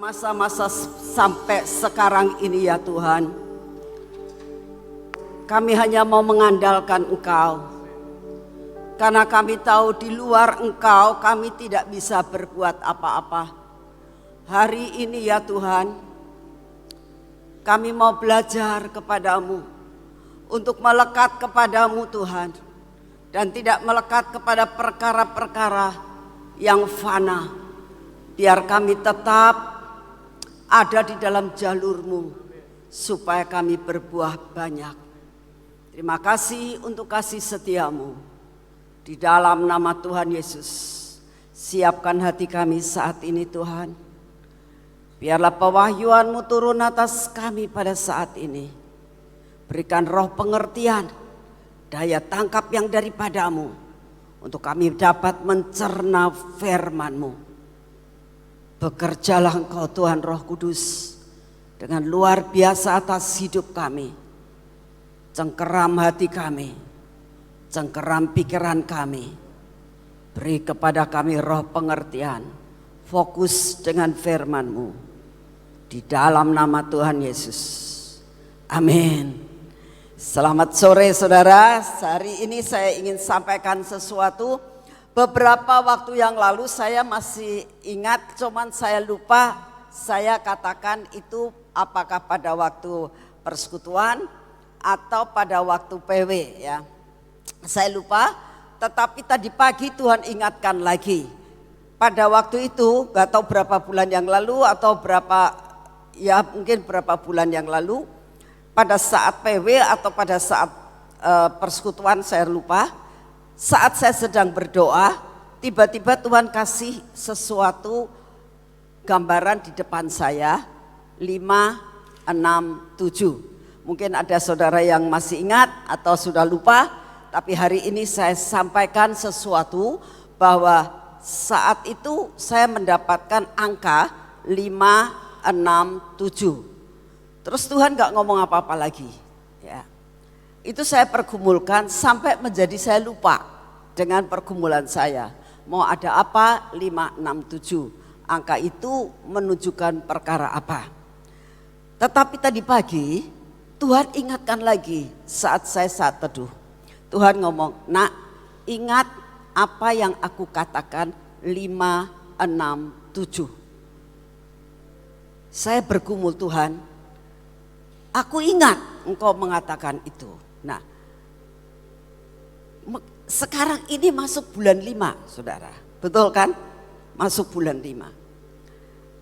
masa-masa sampai sekarang ini ya Tuhan, kami hanya mau mengandalkan Engkau. Karena kami tahu di luar Engkau kami tidak bisa berbuat apa-apa. Hari ini ya Tuhan, kami mau belajar kepadamu, untuk melekat kepadamu Tuhan, dan tidak melekat kepada perkara-perkara yang fana. Biar kami tetap ada di dalam jalur-Mu, supaya kami berbuah banyak. Terima kasih untuk kasih setia-Mu. Di dalam nama Tuhan Yesus, siapkan hati kami saat ini Tuhan. Biarlah pewahyuan-Mu turun atas kami pada saat ini. Berikan roh pengertian, daya tangkap yang daripada-Mu, untuk kami dapat mencerna firman-Mu. Bekerjalah Engkau Tuhan Roh Kudus dengan luar biasa atas hidup kami. Cengkeram hati kami, cengkeram pikiran kami. Beri kepada kami roh pengertian, fokus dengan firman-Mu. Di dalam nama Tuhan Yesus. Amin. Selamat sore saudara. Hari ini saya ingin sampaikan sesuatu. Beberapa waktu yang lalu saya masih ingat, cuman saya lupa saya katakan itu apakah pada waktu persekutuan atau pada waktu PW ya. Saya lupa, tetapi tadi pagi Tuhan ingatkan lagi. Pada waktu itu, gak tahu berapa bulan yang lalu atau mungkin berapa bulan yang lalu, pada saat PW atau pada saat persekutuan saya lupa. Saat saya sedang berdoa, tiba-tiba Tuhan kasih sesuatu gambaran di depan saya, 5, 6, 7. Mungkin ada saudara yang masih ingat atau sudah lupa, tapi hari ini saya sampaikan sesuatu bahwa saat itu saya mendapatkan angka 5, 6, 7. Terus Tuhan gak ngomong apa-apa lagi ya. Itu saya pergumulkan sampai menjadi saya lupa dengan pergumulan saya. Mau ada apa 5, 6, 7. Angka itu menunjukkan perkara apa. Tetapi tadi pagi Tuhan ingatkan lagi saat teduh. Tuhan ngomong, nak ingat apa yang aku katakan 5, 6, 7. Saya bergumul Tuhan, aku ingat Engkau mengatakan itu. Nah, sekarang ini masuk bulan 5, saudara. Betul kan? Masuk bulan 5.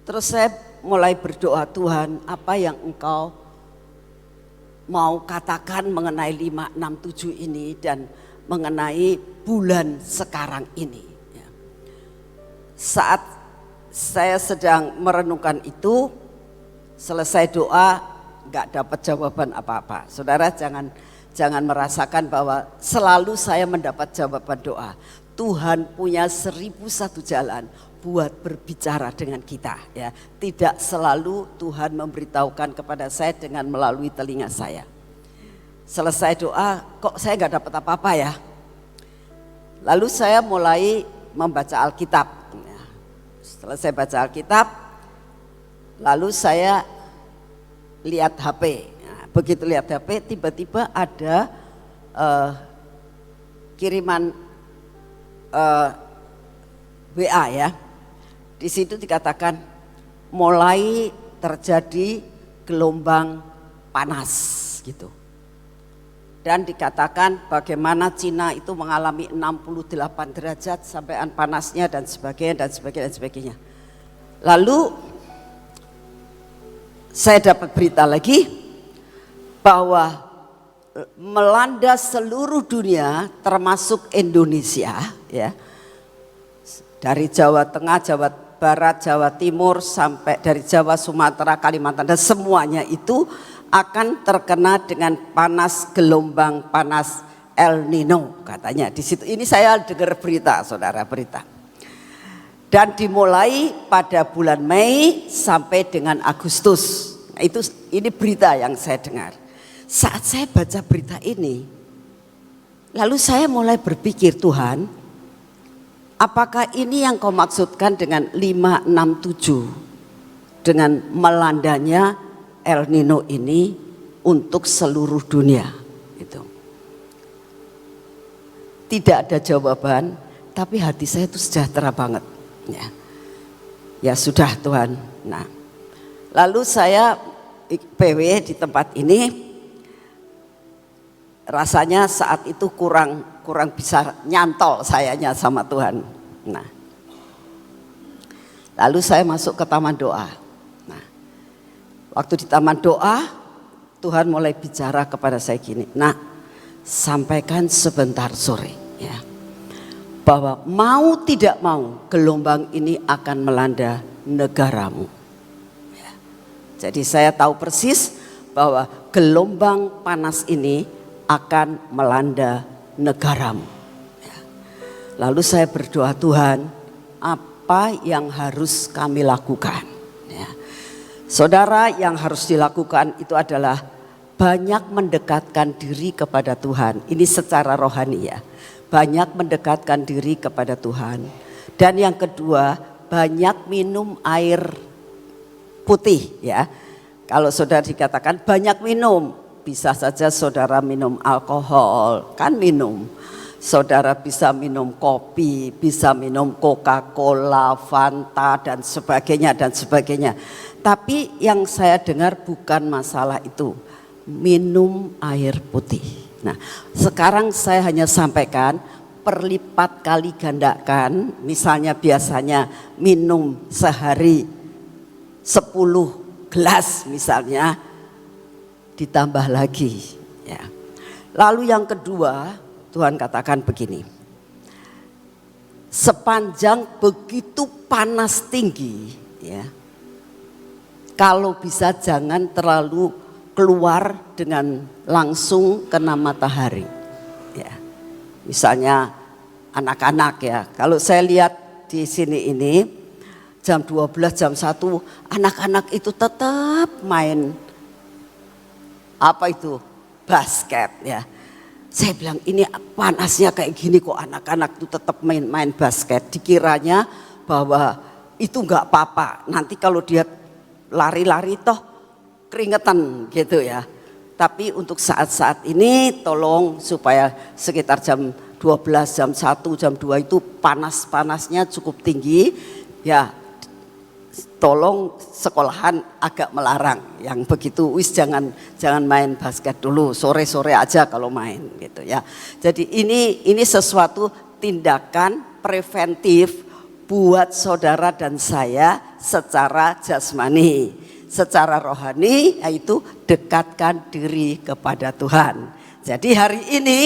Terus saya mulai berdoa, Tuhan apa yang Engkau mau katakan mengenai 5, 6, 7 ini dan mengenai bulan sekarang ini. Ya. Saat saya sedang merenungkan itu, selesai doa gak dapat jawaban apa-apa. Saudara jangan merasakan bahwa selalu saya mendapat jawaban doa. Tuhan punya 1001 jalan buat berbicara dengan kita ya. Tidak selalu Tuhan memberitahukan kepada saya dengan melalui telinga saya. Selesai doa, kok saya gak dapat apa-apa ya. Lalu saya mulai membaca Alkitab. Setelah saya baca Alkitab, lalu saya lihat HP. Begitu lihat HP, tiba-tiba ada kiriman WA ya. Di situ dikatakan mulai terjadi gelombang panas gitu. Dan dikatakan bagaimana Cina itu mengalami 68 derajat sampaian panasnya dan sebagainya dan sebagainya dan sebagainya. Lalu saya dapat berita lagi bahwa melanda seluruh dunia termasuk Indonesia ya. Dari Jawa Tengah, Jawa Barat, Jawa Timur sampai dari Jawa, Sumatera, Kalimantan dan semuanya itu akan terkena dengan gelombang panas El Nino katanya. Di situ ini saya dengar berita, saudara, berita. Dan dimulai pada bulan Mei sampai dengan Agustus. Ini berita yang saya dengar. Saat saya baca berita ini, lalu saya mulai berpikir, Tuhan, apakah ini yang kau maksudkan dengan 5, 6, 7? dengan melandanya El Nino ini untuk seluruh dunia. Itu tidak ada jawaban, tapi hati saya itu sejahtera banget. Ya sudah Tuhan. Nah, lalu saya PW di tempat ini rasanya saat itu kurang bisa nyantol sayanya sama Tuhan. Nah, lalu saya masuk ke taman doa. Nah, waktu di taman doa, Tuhan mulai bicara kepada saya gini, "Nak, sampaikan sebentar sore ya, bahwa mau tidak mau gelombang ini akan melanda negaramu." Ya. Jadi saya tahu persis bahwa gelombang panas ini akan melanda negaramu. Ya. Lalu saya berdoa, Tuhan, apa yang harus kami lakukan? Ya. Saudara, yang harus dilakukan itu adalah banyak mendekatkan diri kepada Tuhan. Ini secara rohani ya. Banyak mendekatkan diri kepada Tuhan. Dan yang kedua, banyak minum air putih ya. Kalau saudara dikatakan banyak minum, bisa saja saudara minum alkohol, kan minum. Saudara bisa minum kopi, bisa minum Coca-Cola, Fanta dan sebagainya dan sebagainya. Tapi yang saya dengar bukan masalah itu, minum air putih. Nah, sekarang saya hanya sampaikan perlipat kali gandakan. Misalnya biasanya minum sehari 10 gelas misalnya, ditambah lagi ya. Lalu yang kedua, Tuhan katakan begini, sepanjang begitu panas tinggi ya, kalau bisa jangan terlalu keluar dengan langsung kena matahari ya. Misalnya anak-anak ya, kalau saya lihat di sini ini jam 12, jam 1 anak-anak itu tetap main apa itu, basket ya. Saya bilang ini panasnya kayak gini kok anak-anak itu tetap main basket. Dikiranya bahwa itu enggak apa-apa, nanti kalau dia lari-lari toh keringetan gitu ya. Tapi untuk saat-saat ini tolong supaya sekitar jam 12, jam 1, jam 2 itu panas-panasnya cukup tinggi ya. Tolong sekolahan agak melarang yang begitu, jangan main basket dulu, sore-sore aja kalau main gitu ya. Jadi ini sesuatu tindakan preventif buat saudara dan saya secara jasmani, secara rohani, yaitu dekatkan diri kepada Tuhan. Jadi hari ini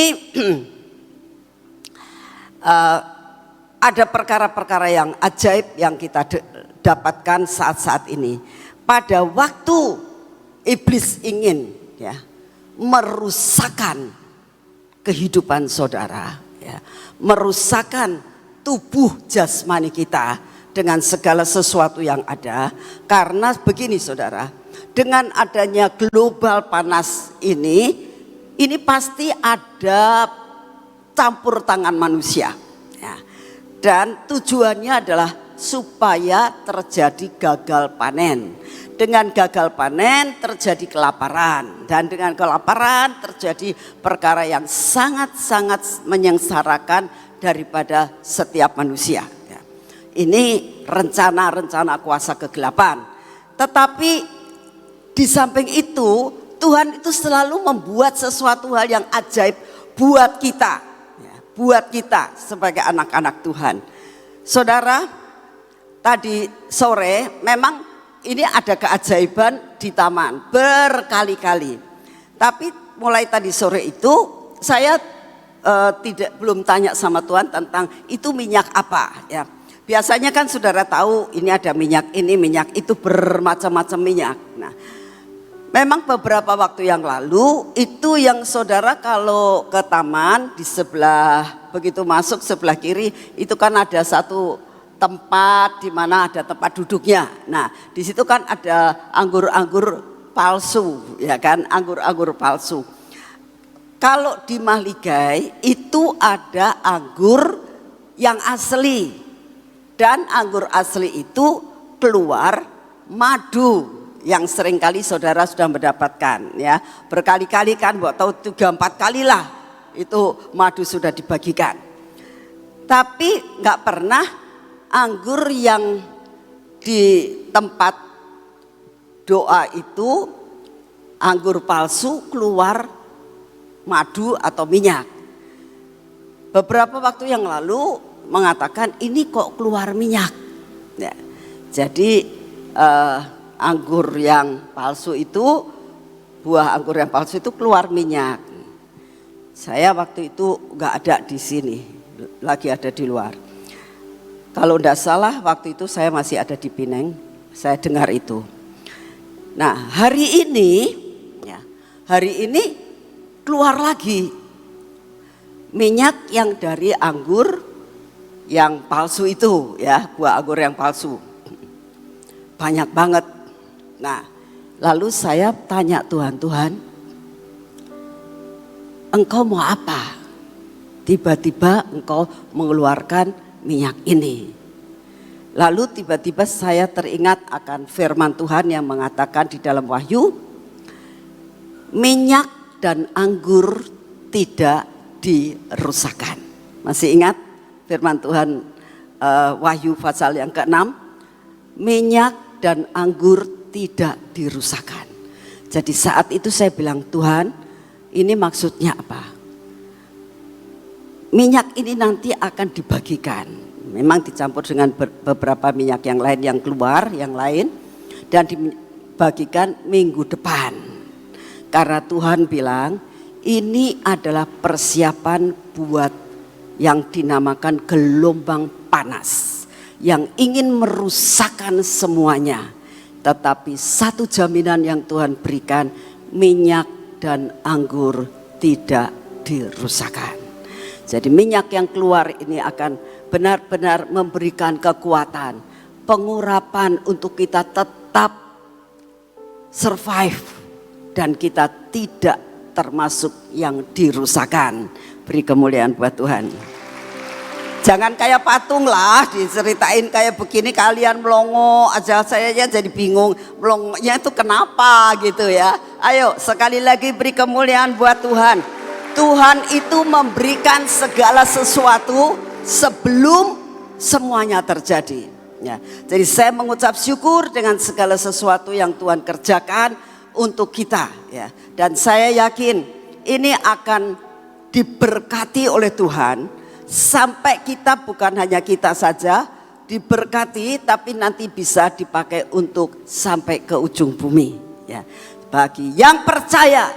ada perkara-perkara yang ajaib yang kita dapatkan saat-saat ini. Pada waktu iblis ingin ya merusakkan kehidupan saudara ya, merusakkan tubuh jasmani kita dengan segala sesuatu yang ada. Karena begini saudara, dengan adanya global panas ini pasti ada campur tangan manusia ya. Dan tujuannya adalah supaya terjadi gagal panen. Dengan gagal panen terjadi kelaparan, dan dengan kelaparan terjadi perkara yang sangat-sangat menyengsarakan daripada setiap manusia. Ini rencana-rencana kuasa kegelapan. Tetapi di samping itu Tuhan itu selalu membuat sesuatu hal yang ajaib buat kita, buat kita sebagai anak-anak Tuhan. Saudara, tadi sore memang ini ada keajaiban di taman berkali-kali. Tapi mulai tadi sore itu saya belum tanya sama Tuhan tentang itu minyak apa ya. Biasanya kan saudara tahu ini ada minyak ini, minyak itu, bermacam-macam minyak. Nah, memang beberapa waktu yang lalu itu yang saudara kalau ke taman di sebelah, begitu masuk sebelah kiri itu kan ada satu tempat di mana ada tempat duduknya. Nah, di situ kan ada anggur-anggur palsu, ya kan, anggur-anggur palsu. Kalau di Mahligai itu ada anggur yang asli, dan anggur asli itu keluar madu yang seringkali saudara sudah mendapatkan ya. Berkali-kali kan, buat tahu 3-4 kali lah itu madu sudah dibagikan. Tapi nggak pernah anggur yang di tempat doa itu anggur palsu keluar madu atau minyak. Beberapa waktu yang lalu mengatakan ini kok keluar minyak ya. Jadi anggur yang palsu itu, buah anggur yang palsu itu keluar minyak. Saya waktu itu nggak ada di sini, lagi ada di luar. Kalau tidak salah waktu itu saya masih ada di Pineng, saya dengar itu. Nah hari ini keluar lagi minyak yang dari anggur yang palsu itu ya, buah anggur yang palsu. Banyak banget. Nah lalu saya tanya Tuhan, Engkau mau apa? Tiba-tiba Engkau mengeluarkan minyak ini. Lalu tiba-tiba saya teringat akan firman Tuhan yang mengatakan di dalam Wahyu, minyak dan anggur tidak dirusakkan. Masih ingat firman Tuhan Wahyu pasal yang ke-6? Minyak dan anggur tidak dirusakkan. Jadi saat itu saya bilang, Tuhan, ini maksudnya apa? Minyak ini nanti akan dibagikan. Memang dicampur dengan beberapa minyak yang lain yang keluar, yang lain, dan dibagikan minggu depan. Karena Tuhan bilang ini adalah persiapan buat yang dinamakan gelombang panas yang ingin merusakkan semuanya. Tetapi satu jaminan yang Tuhan berikan, minyak dan anggur tidak dirusakkan. Jadi minyak yang keluar ini akan benar-benar memberikan kekuatan, pengurapan untuk kita tetap survive dan kita tidak termasuk yang dirusakkan. Beri kemuliaan buat Tuhan. Jangan kayak patung lah, diceritain kayak begini kalian melongo aja, saya jadi bingung melongonya itu kenapa gitu ya. Ayo sekali lagi beri kemuliaan buat Tuhan. Tuhan itu memberikan segala sesuatu sebelum semuanya terjadi. Ya, jadi saya mengucap syukur dengan segala sesuatu yang Tuhan kerjakan untuk kita. Ya, dan saya yakin ini akan diberkati oleh Tuhan sampai kita, bukan hanya kita saja diberkati, tapi nanti bisa dipakai untuk sampai ke ujung bumi. Ya, bagi yang percaya,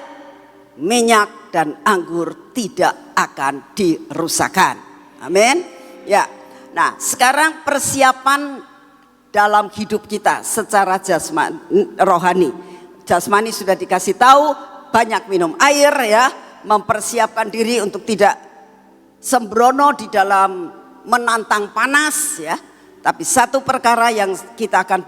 minyak dan anggur tidak akan dirusakkan. Amin. Ya. Nah, sekarang persiapan dalam hidup kita secara jasmani, rohani. Jasmani sudah dikasih tahu, banyak minum air ya, mempersiapkan diri untuk tidak sembrono di dalam menantang panas ya. Tapi satu perkara yang kita akan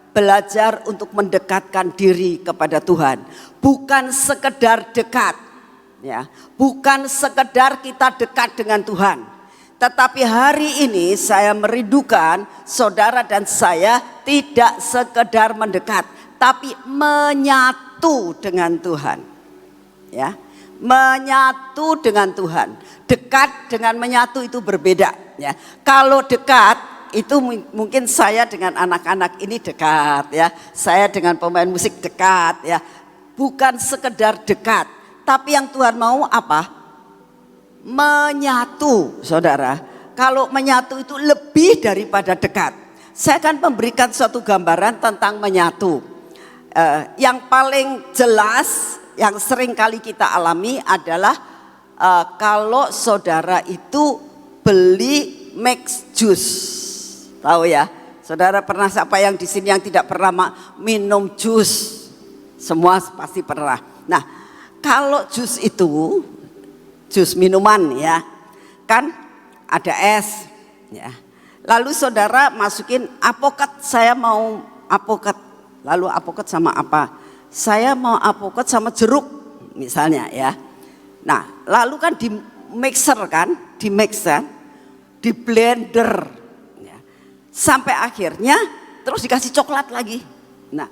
belajar untuk mendekatkan diri kepada Tuhan. Bukan sekedar dekat, ya, bukan sekedar kita dekat dengan Tuhan. Tetapi hari ini saya merindukan saudara dan saya tidak sekedar mendekat, tapi menyatu dengan Tuhan. Ya, menyatu dengan Tuhan. Dekat dengan menyatu itu berbeda. Ya, kalau dekat itu mungkin saya dengan anak-anak ini dekat ya, saya dengan pemain musik dekat ya, bukan sekedar dekat, tapi yang Tuhan mau apa? Menyatu, saudara. Kalau menyatu itu lebih daripada dekat. Saya akan memberikan suatu gambaran tentang menyatu. Yang paling jelas, yang sering kali kita alami adalah kalau saudara itu beli mix juice. Tahu ya, saudara pernah, siapa yang di sini yang tidak pernah minum jus? Semua pasti pernah. Nah, kalau jus itu, jus minuman ya, kan ada es ya. Lalu saudara masukin apokat, saya mau apokat. Lalu apokat sama apa? Saya mau apokat sama jeruk misalnya ya. Nah, lalu kan di mixer kan, di blender. Sampai akhirnya terus dikasih coklat lagi. Nah,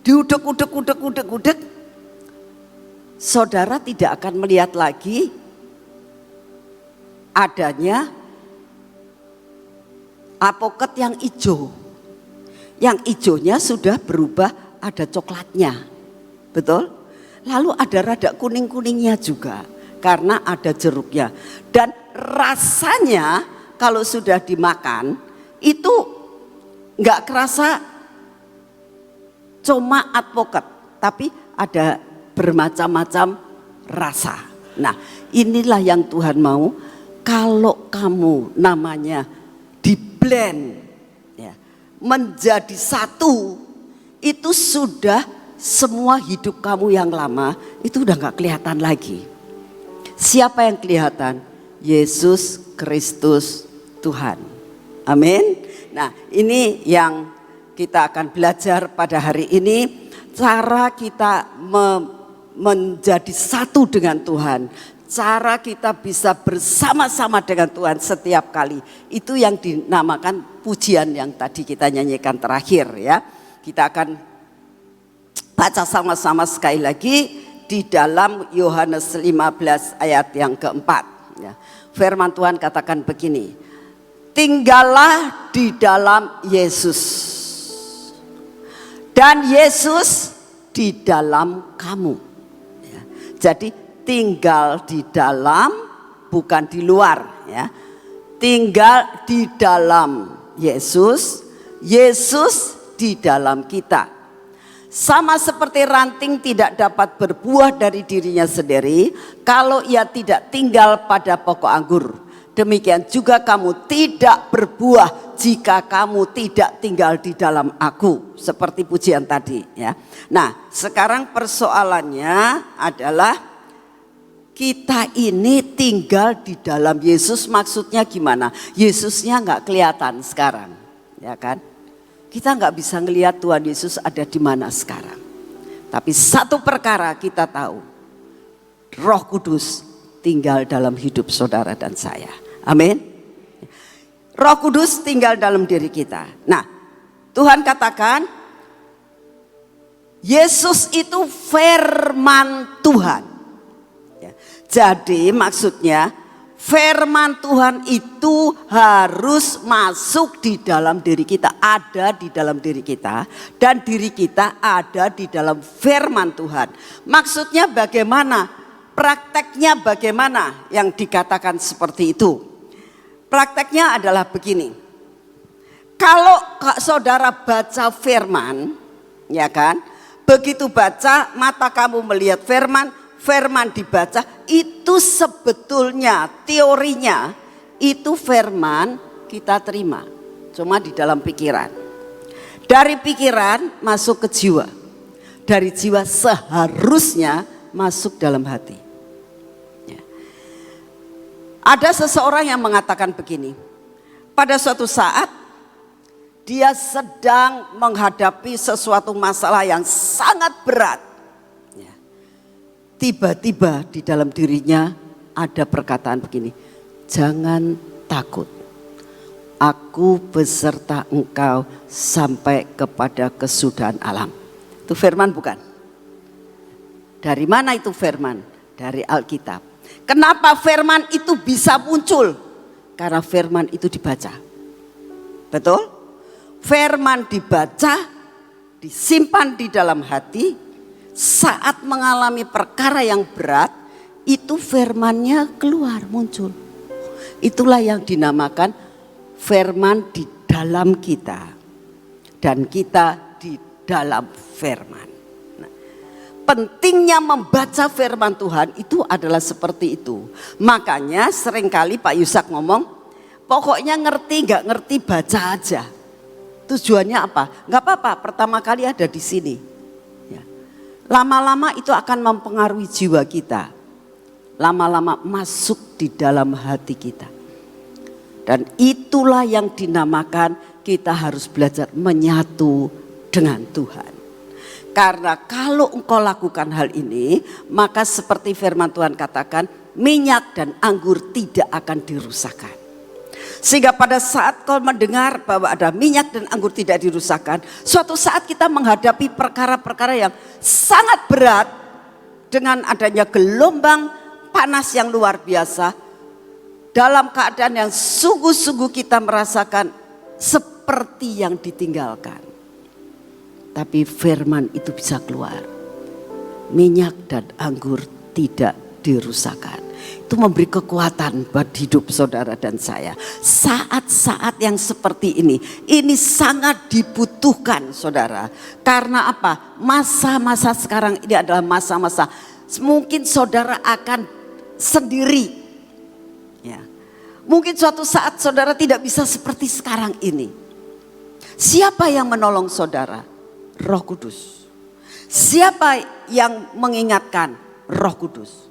diudek. Saudara tidak akan melihat lagi adanya apoket yang hijau. Yang hijaunya sudah berubah ada coklatnya. Betul? Lalu ada rada kuning-kuningnya juga karena ada jeruknya. Dan rasanya kalau sudah dimakan itu enggak kerasa cuma advokat, tapi ada bermacam-macam rasa. Nah, inilah yang Tuhan mau. Kalau kamu namanya di-blend ya, menjadi satu, itu sudah semua hidup kamu yang lama itu udah gak kelihatan lagi. Siapa yang kelihatan? Yesus Kristus Tuhan. Amin. Nah, ini yang kita akan belajar pada hari ini. Cara kita menjadi satu dengan Tuhan. Cara kita bisa bersama-sama dengan Tuhan setiap kali. Itu yang dinamakan pujian yang tadi kita nyanyikan terakhir ya. Kita akan baca sama-sama sekali lagi di dalam Yohanes 15 ayat yang keempat. Ya. Firman Tuhan katakan begini, tinggallah di dalam Yesus dan Yesus di dalam kamu. Ya. Jadi tinggal di dalam, bukan di luar. Ya. Tinggal di dalam Yesus, Yesus di dalam kita. Sama seperti ranting tidak dapat berbuah dari dirinya sendiri kalau ia tidak tinggal pada pokok anggur. Demikian juga kamu tidak berbuah jika kamu tidak tinggal di dalam aku. Seperti pujian tadi ya. Nah, sekarang persoalannya adalah kita ini tinggal di dalam Yesus, maksudnya gimana? Yesusnya nggak kelihatan sekarang, ya kan? Kita nggak bisa ngelihat Tuhan Yesus ada di mana sekarang. Tapi satu perkara kita tahu, Roh Kudus tinggal dalam hidup saudara dan saya. Amin. Roh Kudus tinggal dalam diri kita. Nah, Tuhan katakan, Yesus itu firman Tuhan. Ya. Jadi maksudnya firman Tuhan itu harus masuk di dalam diri kita, ada di dalam diri kita, dan diri kita ada di dalam firman Tuhan. Maksudnya bagaimana? Prakteknya bagaimana yang dikatakan seperti itu? Prakteknya adalah begini. Kalau saudara baca firman, ya kan? Begitu baca, mata kamu melihat firman, firman dibaca, itu sebetulnya teorinya itu firman kita terima, cuma di dalam pikiran. Dari pikiran masuk ke jiwa, dari jiwa seharusnya masuk dalam hati. Ya. Ada seseorang yang mengatakan begini, pada suatu saat dia sedang menghadapi sesuatu masalah yang sangat berat. Tiba-tiba di dalam dirinya ada perkataan begini, jangan takut, aku beserta engkau sampai kepada kesudahan alam. Itu firman bukan? Dari mana itu firman? Dari Alkitab. Kenapa firman itu bisa muncul? Karena firman itu dibaca. Betul? Firman dibaca, disimpan di dalam hati. Saat mengalami perkara yang berat, itu firmannya keluar, muncul. Itulah yang dinamakan firman di dalam kita. Dan kita di dalam firman. Nah, pentingnya membaca firman Tuhan itu adalah seperti itu. Makanya seringkali Pak Yusak ngomong, pokoknya ngerti gak ngerti baca aja. Tujuannya apa? Gak apa-apa, pertama kali ada di sini. Lama-lama itu akan mempengaruhi jiwa kita. Lama-lama masuk di dalam hati kita. Dan itulah yang dinamakan kita harus belajar menyatu dengan Tuhan. Karena kalau engkau lakukan hal ini, maka seperti firman Tuhan katakan, minyak dan anggur tidak akan dirusakkan. Sehingga pada saat kau mendengar bahwa ada minyak dan anggur tidak dirusakkan, suatu saat kita menghadapi perkara-perkara yang sangat berat dengan adanya gelombang panas yang luar biasa, dalam keadaan yang sungguh-sungguh kita merasakan seperti yang ditinggalkan. Tapi firman itu bisa keluar. Minyak dan anggur tidak dirusakkan. Itu memberi kekuatan buat hidup saudara dan saya. Saat-saat yang seperti ini sangat dibutuhkan saudara. Karena apa? Masa-masa sekarang ini adalah masa-masa mungkin saudara akan sendiri. Ya. Mungkin suatu saat saudara tidak bisa seperti sekarang ini. Siapa yang menolong saudara? Roh Kudus. Siapa yang mengingatkan? Roh Kudus.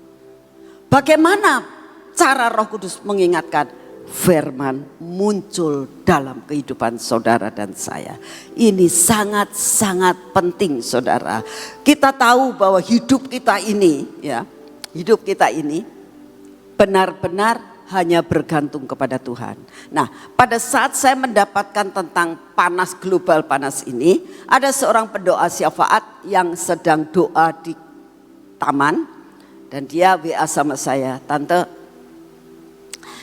Bagaimana cara Roh Kudus mengingatkan? Firman muncul dalam kehidupan saudara dan saya. Ini sangat-sangat penting saudara. Kita tahu bahwa hidup kita ini benar-benar hanya bergantung kepada Tuhan. Nah, pada saat saya mendapatkan tentang panas global panas ini, ada seorang pendoa syafaat yang sedang doa di taman. Dan dia WA sama saya, tante,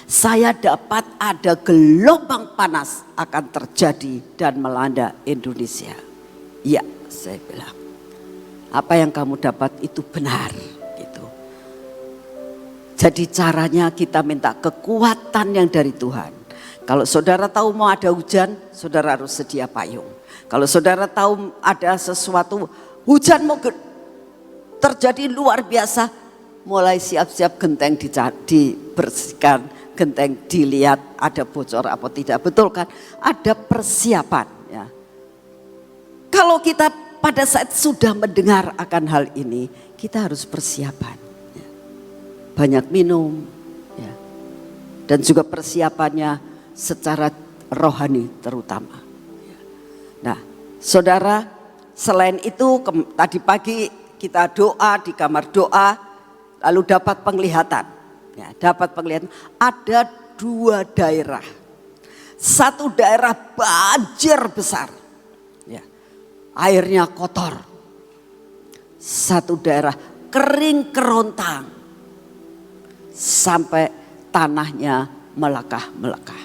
saya dapat ada gelombang panas akan terjadi dan melanda Indonesia. Ya, saya bilang, apa yang kamu dapat itu benar. Gitu. Jadi caranya kita minta kekuatan yang dari Tuhan. Kalau saudara tahu mau ada hujan, saudara harus sedia payung. Kalau saudara tahu ada sesuatu, hujan mau terjadi luar biasa, mulai siap-siap genteng dibersihkan, genteng dilihat ada bocor apa tidak, betul kan? Ada persiapan ya. Kalau kita pada saat sudah mendengar akan hal ini, kita harus persiapan ya. Banyak minum ya. Dan juga persiapannya secara rohani terutama ya. Nah saudara, selain itu tadi pagi kita doa di kamar doa, lalu dapat penglihatan. Ya, dapat penglihatan. Ada 2 daerah. Satu daerah banjir besar. Ya, airnya kotor. Satu daerah kering kerontang. Sampai tanahnya melekah-melekah.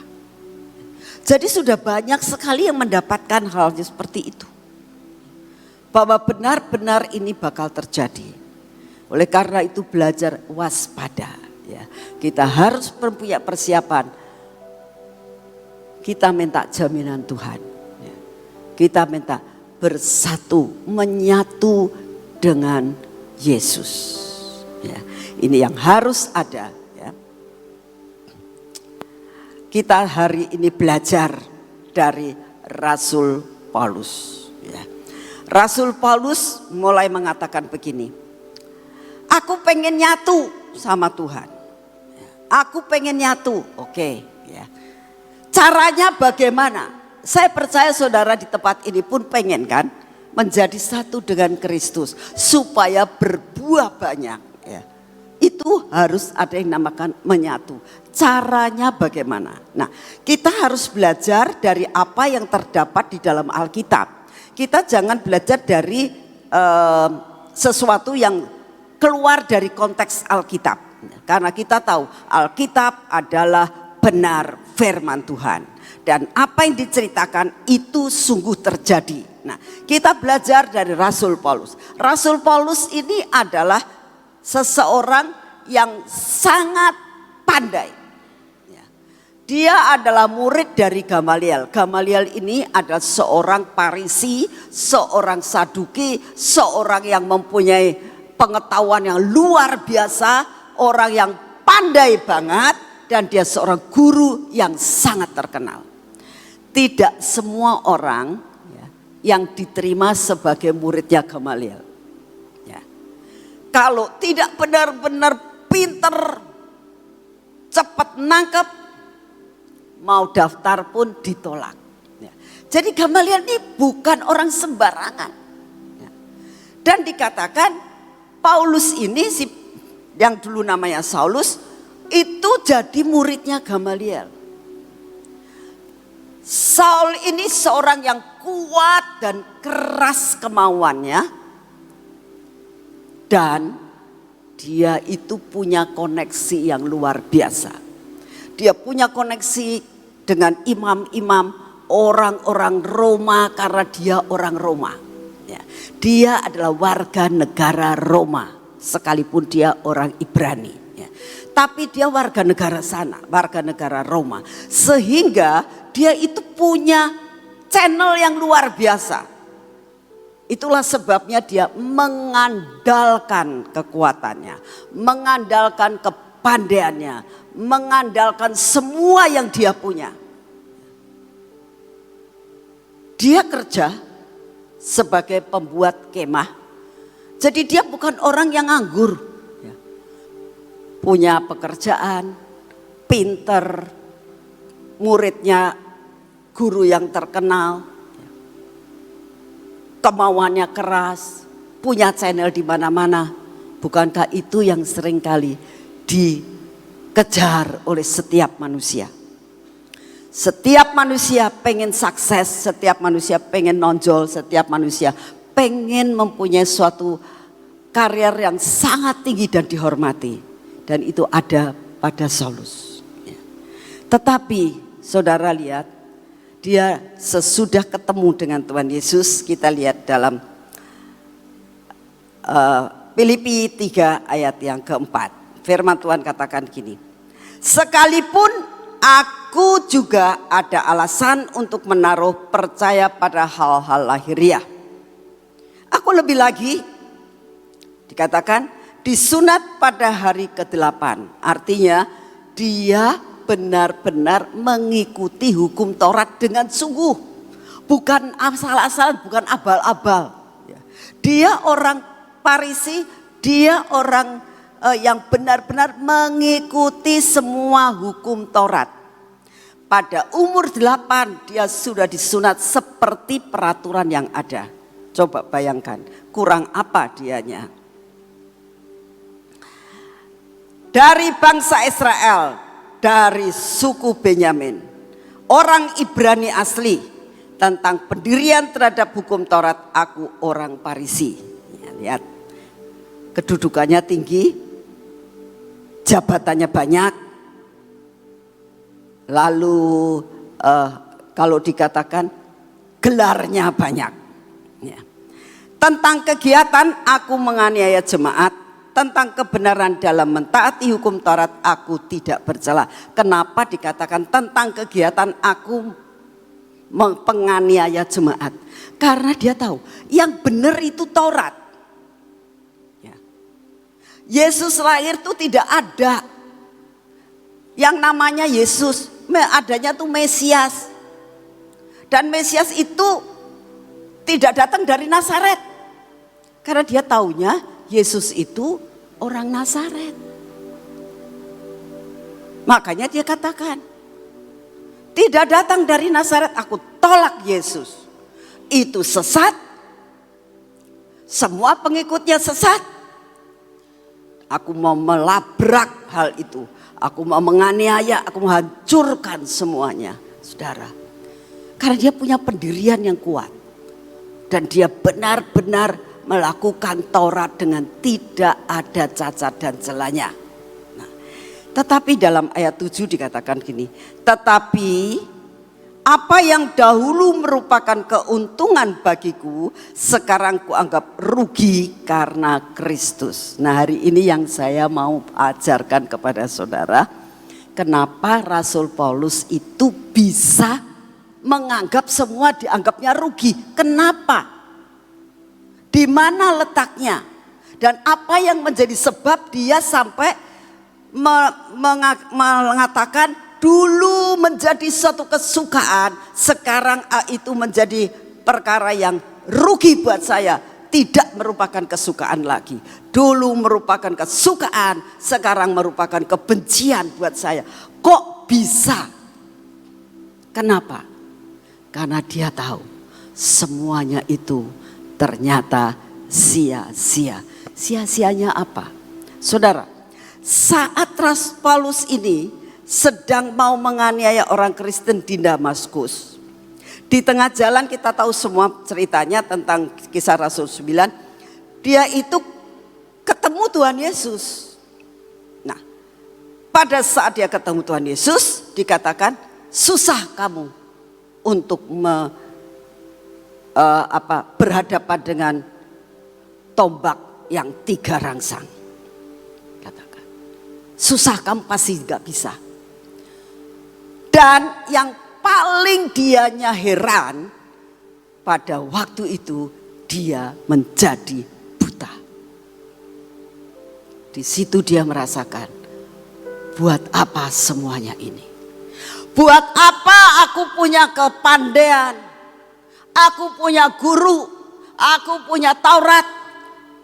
Jadi sudah banyak sekali yang mendapatkan hal seperti itu. Bahwa benar-benar ini bakal terjadi. Oleh karena itu belajar waspada ya. Kita harus punya persiapan. Kita minta jaminan Tuhan ya. Kita minta bersatu, menyatu dengan Yesus ya. Ini yang harus ada ya. Kita hari ini belajar dari Rasul Paulus ya. Rasul Paulus mulai mengatakan begini, aku pengen nyatu sama Tuhan. Aku pengen nyatu, oke. Ya. Caranya bagaimana? Saya percaya saudara di tempat ini pun pengen kan menjadi satu dengan Kristus supaya berbuah banyak. Ya. Itu harus ada yang namakan menyatu. Caranya bagaimana? Nah, kita harus belajar dari apa yang terdapat di dalam Alkitab. Kita jangan belajar dari sesuatu yang keluar dari konteks Alkitab. Karena kita tahu Alkitab adalah benar firman Tuhan. Dan apa yang diceritakan itu sungguh terjadi. Nah, kita belajar dari Rasul Paulus. Rasul Paulus ini adalah seseorang yang sangat pandai. Dia adalah murid dari Gamaliel. Gamaliel ini adalah seorang Farisi, seorang Saduki, seorang yang mempunyai pengetahuan yang luar biasa, orang yang pandai banget, dan dia seorang guru yang sangat terkenal. Tidak semua orang ya, yang diterima sebagai muridnya Gamaliel. Ya. Kalau tidak benar-benar pinter, cepat nangkep, mau daftar pun ditolak. Ya. Jadi Gamaliel ini bukan orang sembarangan. Ya. Dan dikatakan Paulus ini yang dulu namanya Saulus itu jadi muridnya Gamaliel. Saul ini seorang yang kuat dan keras kemauannya, dan dia itu punya koneksi yang luar biasa. Dia punya koneksi dengan imam-imam orang-orang Roma karena dia orang Roma. Ya, dia adalah warga negara Roma sekalipun dia orang Ibrani. Ya. Tapi dia warga negara sana, warga negara Roma. Sehingga dia itu punya channel yang luar biasa. Itulah sebabnya dia mengandalkan kekuatannya, mengandalkan kepandaiannya, mengandalkan semua yang dia punya. Dia kerja sebagai pembuat kemah. Jadi dia bukan orang yang nganggur. Punya pekerjaan, pinter, muridnya guru yang terkenal, kemauannya keras, punya channel di mana-mana. Bukankah itu yang seringkali dikejar oleh setiap manusia? Setiap manusia pengen sukses, setiap manusia pengen nonjol, setiap manusia pengen mempunyai suatu karier yang sangat tinggi dan dihormati. Dan itu ada pada Saulus. Tetapi saudara lihat, dia sesudah ketemu dengan Tuhan Yesus, kita lihat dalam Filipi 3 ayat yang keempat. Firman Tuhan katakan gini, sekalipun aku juga ada alasan untuk menaruh percaya pada hal-hal lahiriah. Aku lebih lagi dikatakan disunat pada hari ke-8. Artinya dia benar-benar mengikuti hukum Taurat dengan sungguh. Bukan asal-asalan, bukan abal-abal. Dia orang Farisi, dia orang yang benar-benar mengikuti semua hukum Taurat. Pada umur 8 dia sudah disunat seperti peraturan yang ada. Coba bayangkan, kurang apa dianya. Dari bangsa Israel, dari suku Benyamin, orang Ibrani asli, tentang pendirian terhadap hukum Taurat, aku orang Farisi. Ya, lihat, kedudukannya tinggi, jabatannya banyak, lalu kalau dikatakan gelarnya banyak. Ya. Tentang kegiatan aku menganiaya jemaat, tentang kebenaran dalam mentaati hukum Taurat aku tidak bercela. Kenapa dikatakan tentang kegiatan aku penganiaya jemaat? Karena dia tahu yang benar itu Taurat. Ya. Yesus lahir itu tidak ada yang namanya Yesus, adanya tuh Mesias. Dan Mesias itu tidak datang dari Nazaret. Karena dia taunya Yesus itu orang Nazaret. Makanya dia katakan, tidak datang dari Nazaret, aku tolak Yesus. Itu sesat. Semua pengikutnya sesat. Aku mau melabrak hal itu. Aku mau menganiaya, aku mau hancurkan semuanya. Saudara. Karena dia punya pendirian yang kuat. Dan dia benar-benar melakukan Taurat dengan tidak ada cacat dan celanya. Nah, tetapi dalam ayat 7 dikatakan gini, tetapi apa yang dahulu merupakan keuntungan bagiku, sekarang kuanggap rugi karena Kristus. Nah, hari ini yang saya mau ajarkan kepada saudara, kenapa Rasul Paulus itu bisa menganggap semua dianggapnya rugi. Kenapa? Di mana letaknya? Dan apa yang menjadi sebab dia sampai mengatakan dulu menjadi suatu kesukaan, sekarang itu menjadi perkara yang rugi buat saya, tidak merupakan kesukaan lagi. Dulu merupakan kesukaan, sekarang merupakan kebencian buat saya. Kok bisa? Kenapa? Karena dia tahu semuanya itu ternyata sia-sia. Sia-sianya apa? Saudara, saat Paulus ini sedang mau menganiaya orang Kristen di Damaskus. Di tengah jalan kita tahu semua ceritanya tentang Kisah Rasul 9. Dia itu ketemu Tuhan Yesus. Nah, pada saat dia ketemu Tuhan Yesus dikatakan susah kamu untuk berhadapan dengan tombak yang 3 rangsang. Katakan, susah kamu pasti gak bisa. Dan yang paling dianya heran, pada waktu itu dia menjadi buta. Di situ dia merasakan, buat apa semuanya ini? Buat apa aku punya kepandaian? Aku punya guru, aku punya Taurat,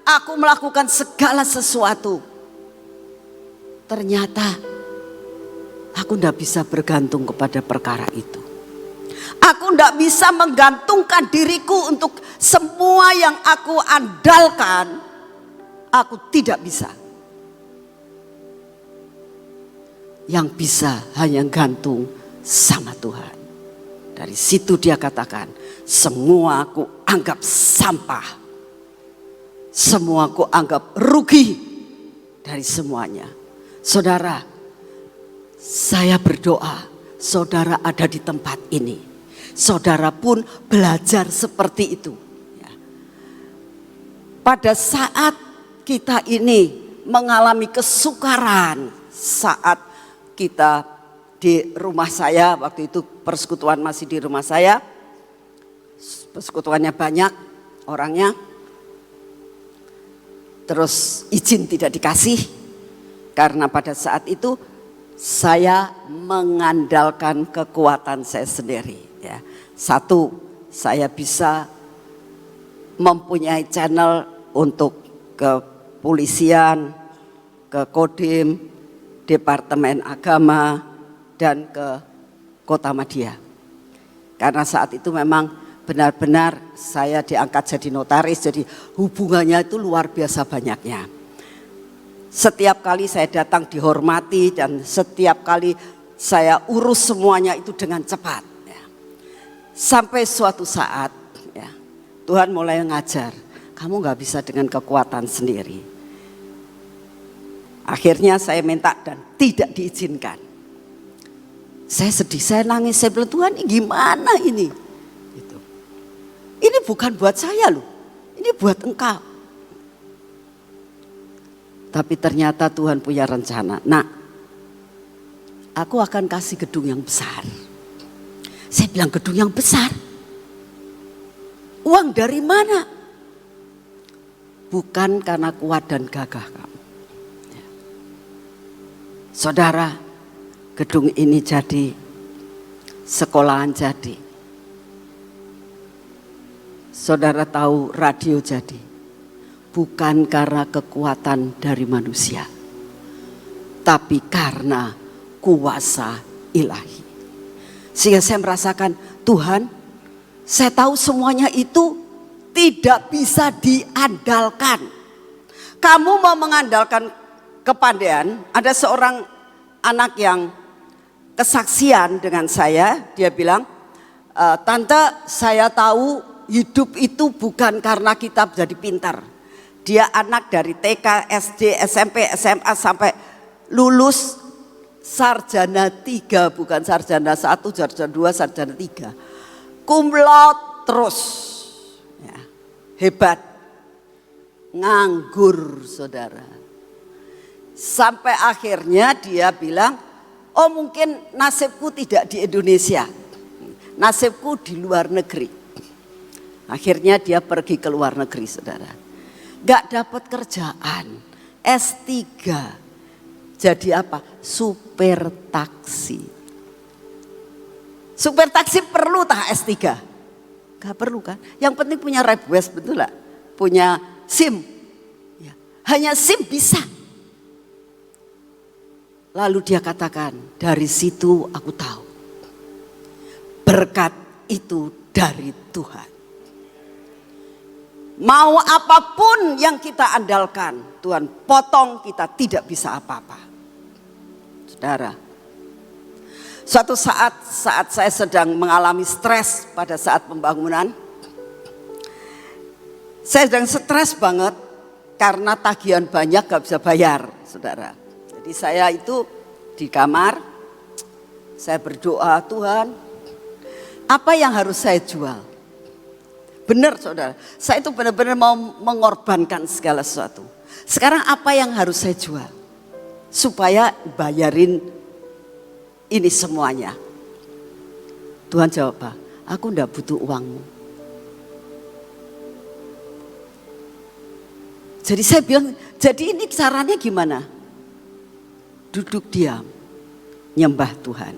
aku melakukan segala sesuatu. Ternyata aku tidak bisa bergantung kepada perkara itu. Aku tidak bisa menggantungkan diriku untuk semua yang aku andalkan. Aku tidak bisa. Yang bisa hanya gantung sama Tuhan. Dari situ dia katakan, semua aku anggap sampah. Semua aku anggap rugi dari semuanya. Saudara, saya berdoa, saudara ada di tempat ini. Saudara pun belajar seperti itu. Pada saat kita ini mengalami kesukaran, saat kita di rumah saya, waktu itu persekutuan masih di rumah saya, persekutuannya banyak orangnya, terus izin tidak dikasih, karena pada saat itu saya mengandalkan kekuatan saya sendiri. Ya. Satu, saya bisa mempunyai channel untuk kepolisian, ke Kodim, Departemen Agama, dan ke Kota Madia. Karena saat itu memang benar-benar saya diangkat jadi notaris, jadi hubungannya itu luar biasa banyaknya. Setiap kali saya datang dihormati dan setiap kali saya urus semuanya itu dengan cepat. Ya. Sampai suatu saat ya, Tuhan mulai ngajar, kamu gak bisa dengan kekuatan sendiri. Akhirnya saya minta dan tidak diizinkan. Saya sedih, saya nangis, saya bilang Tuhan ini gimana ini? Gitu. Ini bukan buat saya loh, ini buat engkau. Tapi ternyata Tuhan punya rencana. Nah, aku akan kasih gedung yang besar. Saya bilang gedung yang besar? Uang dari mana? Bukan karena kuat dan gagah kamu. Saudara, gedung ini jadi, sekolahan jadi. Saudara tahu radio jadi. Bukan karena kekuatan dari manusia. Tapi karena kuasa ilahi. Sehingga saya merasakan, Tuhan, saya tahu semuanya itu tidak bisa diandalkan. Kamu mau mengandalkan kepandaian, ada seorang anak yang kesaksian dengan saya, dia bilang, Tante saya tahu hidup itu bukan karena kita jadi pintar. Dia anak dari TK, SD, SMP, SMA sampai lulus sarjana 3, bukan sarjana 1, sarjana 2, sarjana 3. Cum laude terus, ya, hebat, nganggur saudara. Sampai akhirnya dia bilang, oh mungkin nasibku tidak di Indonesia, nasibku di luar negeri. Akhirnya dia pergi ke luar negeri saudara. Gak dapat kerjaan, S3. Jadi apa? Supir taksi. Supir taksi perlu tak S3? Gak perlu kan? Yang penting punya Repwest, betul gak? Punya SIM. Ya. Hanya SIM bisa. Lalu dia katakan, dari situ aku tahu berkat itu dari Tuhan. Mau apapun yang kita andalkan, Tuhan potong, kita tidak bisa apa-apa. Saudara, Suatu saat saya sedang mengalami stres pada saat pembangunan. Saya sedang stres banget karena tagihan banyak gak bisa bayar, saudara. Jadi saya itu di kamar, saya berdoa, Tuhan, apa yang harus saya jual? Benar saudara, saya itu benar-benar mau mengorbankan segala sesuatu. Sekarang apa yang harus saya jual? Supaya bayarin ini semuanya. Tuhan jawab, Pak, aku enggak butuh uangmu. Jadi saya bilang, jadi ini caranya gimana? Duduk diam, nyembah Tuhan.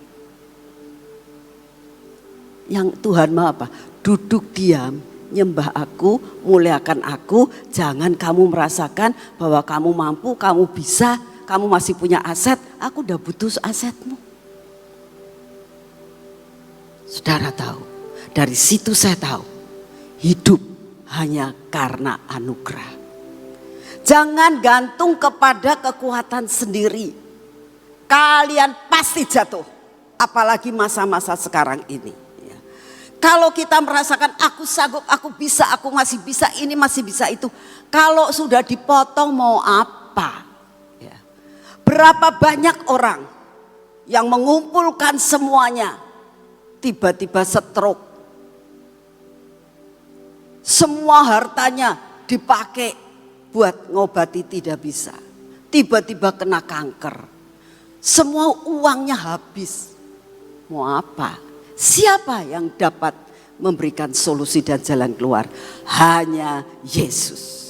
Yang Tuhan mau apa? Duduk diam, nyembah aku, muliakan aku. Jangan kamu merasakan bahwa kamu mampu, kamu bisa, kamu masih punya aset. Aku udah butuh asetmu. Saudara tahu, dari situ saya tahu, hidup hanya karena anugerah. Jangan gantung kepada kekuatan sendiri. Kalian pasti jatuh, apalagi masa-masa sekarang ini. Kalau kita merasakan aku sanggup, aku bisa, aku masih bisa, ini masih bisa itu. Kalau sudah dipotong mau apa? Berapa banyak orang yang mengumpulkan semuanya, tiba-tiba stroke. Semua hartanya dipakai buat ngobati tidak bisa. Tiba-tiba kena kanker. Semua uangnya habis. Mau apa? Siapa yang dapat memberikan solusi dan jalan keluar? Hanya Yesus.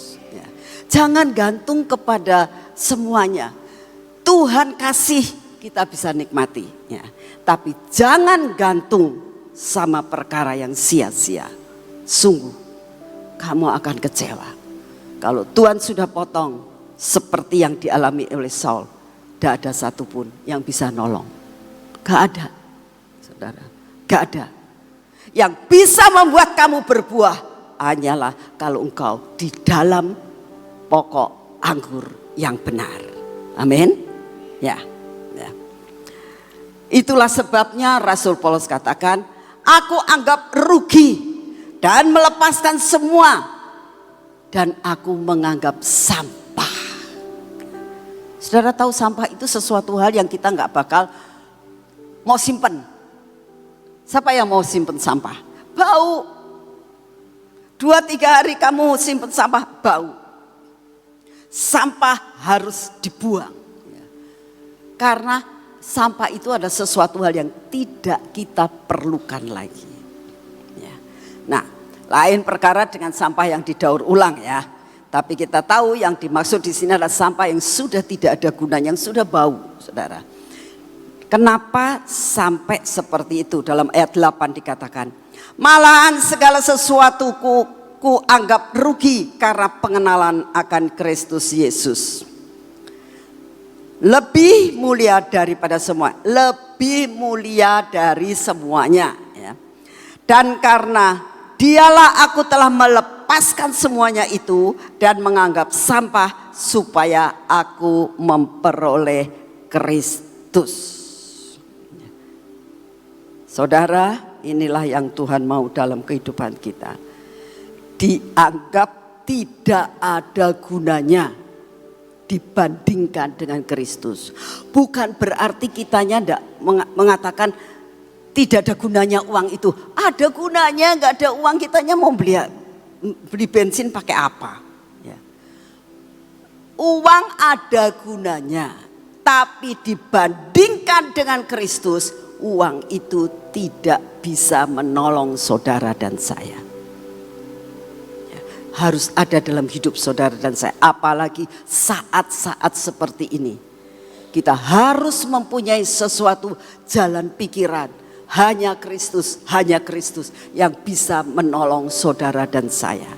Jangan gantung kepada semuanya. Tuhan kasih kita bisa nikmati. Tapi jangan gantung sama perkara yang sia-sia. Sungguh kamu akan kecewa. Kalau Tuhan sudah potong seperti yang dialami oleh Saul, tidak ada satupun yang bisa nolong. Gak ada, saudara. Gak ada. Yang bisa membuat kamu berbuah hanyalah kalau engkau di dalam pokok anggur yang benar. Amin. Ya. Itulah sebabnya Rasul Paulus katakan, aku anggap rugi dan melepaskan semua dan aku menganggap sampah. Saudara tahu sampah itu sesuatu hal yang kita nggak bakal mau simpen. Siapa yang mau simpen sampah? Bau. 2-3 hari kamu simpen sampah, bau. Sampah harus dibuang. Karena sampah itu ada sesuatu hal yang tidak kita perlukan lagi. Nah, lain perkara dengan sampah yang didaur ulang ya. Tapi kita tahu yang dimaksud di sini adalah sampah yang sudah tidak ada gunanya, yang sudah bau, saudara. Kenapa sampai seperti itu? Dalam ayat 8 dikatakan, malahan segala sesuatu ku anggap rugi karena pengenalan akan Kristus Yesus. Lebih mulia daripada semua, lebih mulia dari semuanya. Ya. Dan karena dialah aku telah melepaskan semuanya itu dan menganggap sampah supaya aku memperoleh Kristus. Saudara, inilah yang Tuhan mau dalam kehidupan kita. Dianggap tidak ada gunanya dibandingkan dengan Kristus. Bukan berarti kitanya tidak mengatakan tidak ada gunanya uang itu. Ada gunanya, nggak ada uang kitanya mau beli bensin pakai apa? Ya. Uang ada gunanya, tapi dibandingkan dengan Kristus, uang itu tidak bisa menolong saudara dan saya. Ya. Harus ada dalam hidup saudara dan saya, apalagi saat-saat seperti ini. Kita harus mempunyai sesuatu jalan pikiran. Hanya Kristus yang bisa menolong saudara dan saya.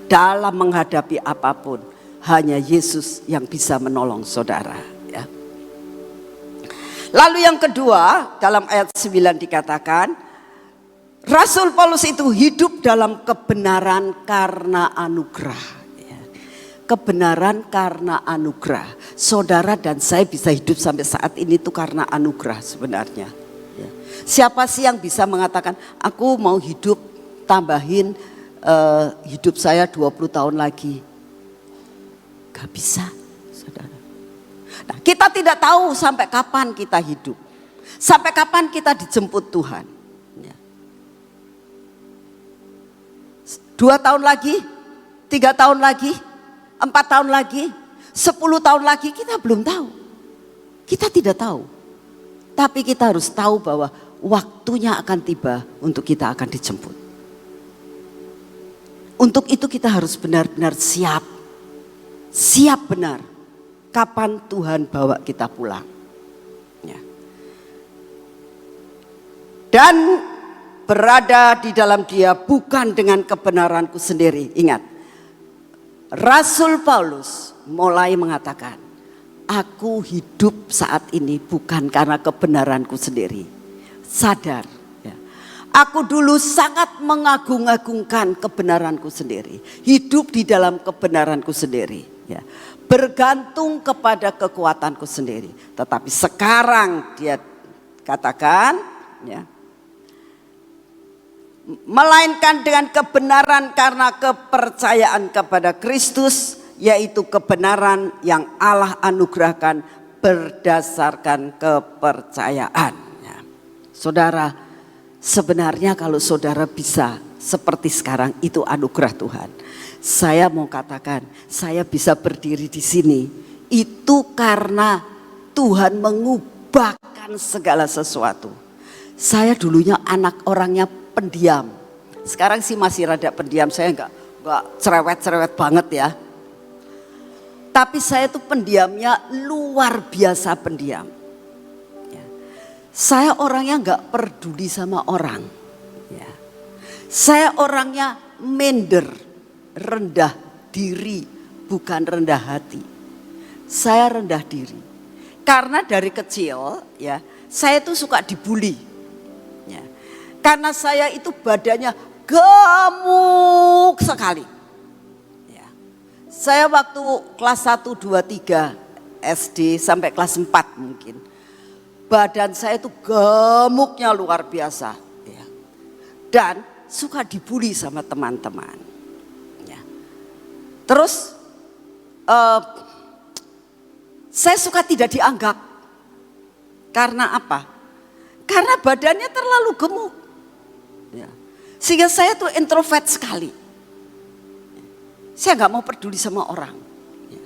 Dalam menghadapi apapun, hanya Yesus yang bisa menolong saudara. Ya. Lalu yang kedua, dalam ayat 9 dikatakan, Rasul Paulus itu hidup dalam kebenaran karena anugerah. Ya. Kebenaran karena anugerah. Saudara dan saya bisa hidup sampai saat ini itu karena anugerah sebenarnya. Ya. Siapa sih yang bisa mengatakan, aku mau hidup, tambahin hidup saya 20 tahun lagi? Gak bisa, saudara. Nah, kita tidak tahu sampai kapan kita hidup. Sampai kapan kita dijemput Tuhan. 2 tahun lagi, 3 tahun lagi, 4 tahun lagi, 10 tahun lagi, kita belum tahu. Kita tidak tahu. Tapi kita harus tahu bahwa waktunya akan tiba untuk kita akan dijemput. Untuk itu kita harus benar-benar siap. Siap benar kapan Tuhan bawa kita pulang. Ya. Dan berada di dalam Dia bukan dengan kebenaranku sendiri. Ingat, Rasul Paulus mulai mengatakan, aku hidup saat ini bukan karena kebenaranku sendiri. Sadar, ya. Aku dulu sangat mengagung-agungkan kebenaranku sendiri. Hidup di dalam kebenaranku sendiri. Ya. Bergantung kepada kekuatanku sendiri. Tetapi sekarang dia katakan, ya, melainkan dengan kebenaran karena kepercayaan kepada Kristus, yaitu kebenaran yang Allah anugerahkan berdasarkan kepercayaan. Ya. Saudara, sebenarnya kalau saudara bisa seperti sekarang, itu anugerah Tuhan. Saya mau katakan, saya bisa berdiri di sini itu karena Tuhan mengubahkan segala sesuatu. Saya dulunya anak orangnya pendiam. Sekarang sih masih rada pendiam, saya enggak cerewet-cerewet banget ya. Tapi saya tuh pendiamnya luar biasa pendiam. Ya. Saya orangnya enggak peduli sama orang. Ya. Saya orangnya minder, rendah diri, bukan rendah hati. Saya rendah diri. Karena dari kecil ya, saya tuh suka dibully. Ya. Karena saya itu badannya gemuk sekali. Ya. Saya waktu kelas 1, 2, 3 SD sampai kelas 4 mungkin. Badan saya itu gemuknya luar biasa. Ya. Dan suka dibully sama teman-teman. Terus saya suka tidak dianggap. Karena apa? Karena badannya terlalu gemuk. Ya. Sehingga saya tuh introvert sekali. Saya gak mau peduli sama orang. Ya.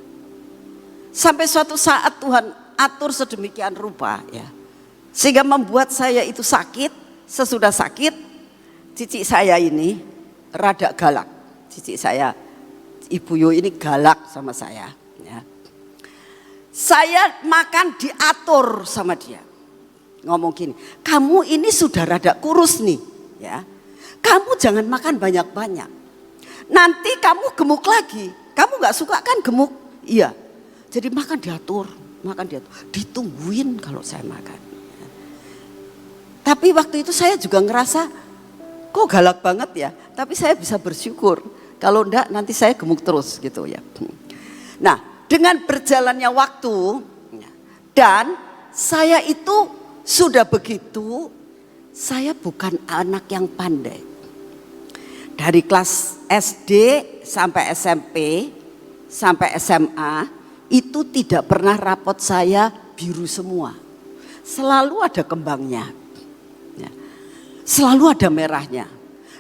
Sampai suatu saat Tuhan atur sedemikian rupa. Ya. Sehingga membuat saya itu sakit. Sesudah sakit, cici saya ini rada galak. Cici saya, Ibu Yo ini galak sama saya. Ya. Saya makan diatur sama dia. Ngomong gini, kamu ini sudah rada kurus nih. Ya. Kamu jangan makan banyak-banyak. Nanti kamu gemuk lagi. Kamu gak suka kan gemuk? Iya. Jadi makan diatur. Ditungguin kalau saya makan. Ya. Tapi waktu itu saya juga ngerasa, kok galak banget ya. Tapi saya bisa bersyukur. Kalau enggak nanti saya gemuk terus gitu ya. Nah, dengan berjalannya waktu dan saya itu sudah begitu, saya bukan anak yang pandai. Dari kelas SD sampai SMP sampai SMA itu tidak pernah rapot saya biru semua. Selalu ada kembangnya. Ya. Selalu ada merahnya.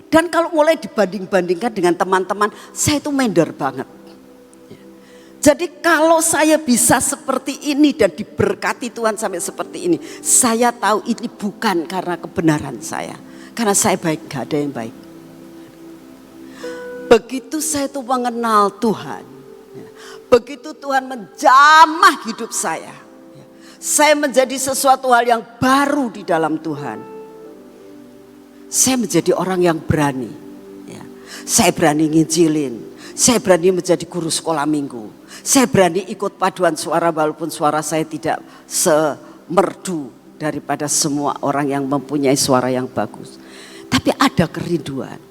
Dan kalau mulai dibanding-bandingkan dengan teman-teman, saya itu minder banget. Jadi kalau saya bisa seperti ini dan diberkati Tuhan sampai seperti ini, saya tahu ini bukan karena kebenaran saya. Karena saya baik, gak ada yang baik. Begitu saya itu mengenal Tuhan, begitu Tuhan menjamah hidup saya menjadi sesuatu hal yang baru di dalam Tuhan. Saya menjadi orang yang berani. Ya. Saya berani nginjilin. Saya berani menjadi guru sekolah minggu. Saya berani ikut paduan suara walaupun suara saya tidak semerdu daripada semua orang yang mempunyai suara yang bagus. Tapi ada kerinduan.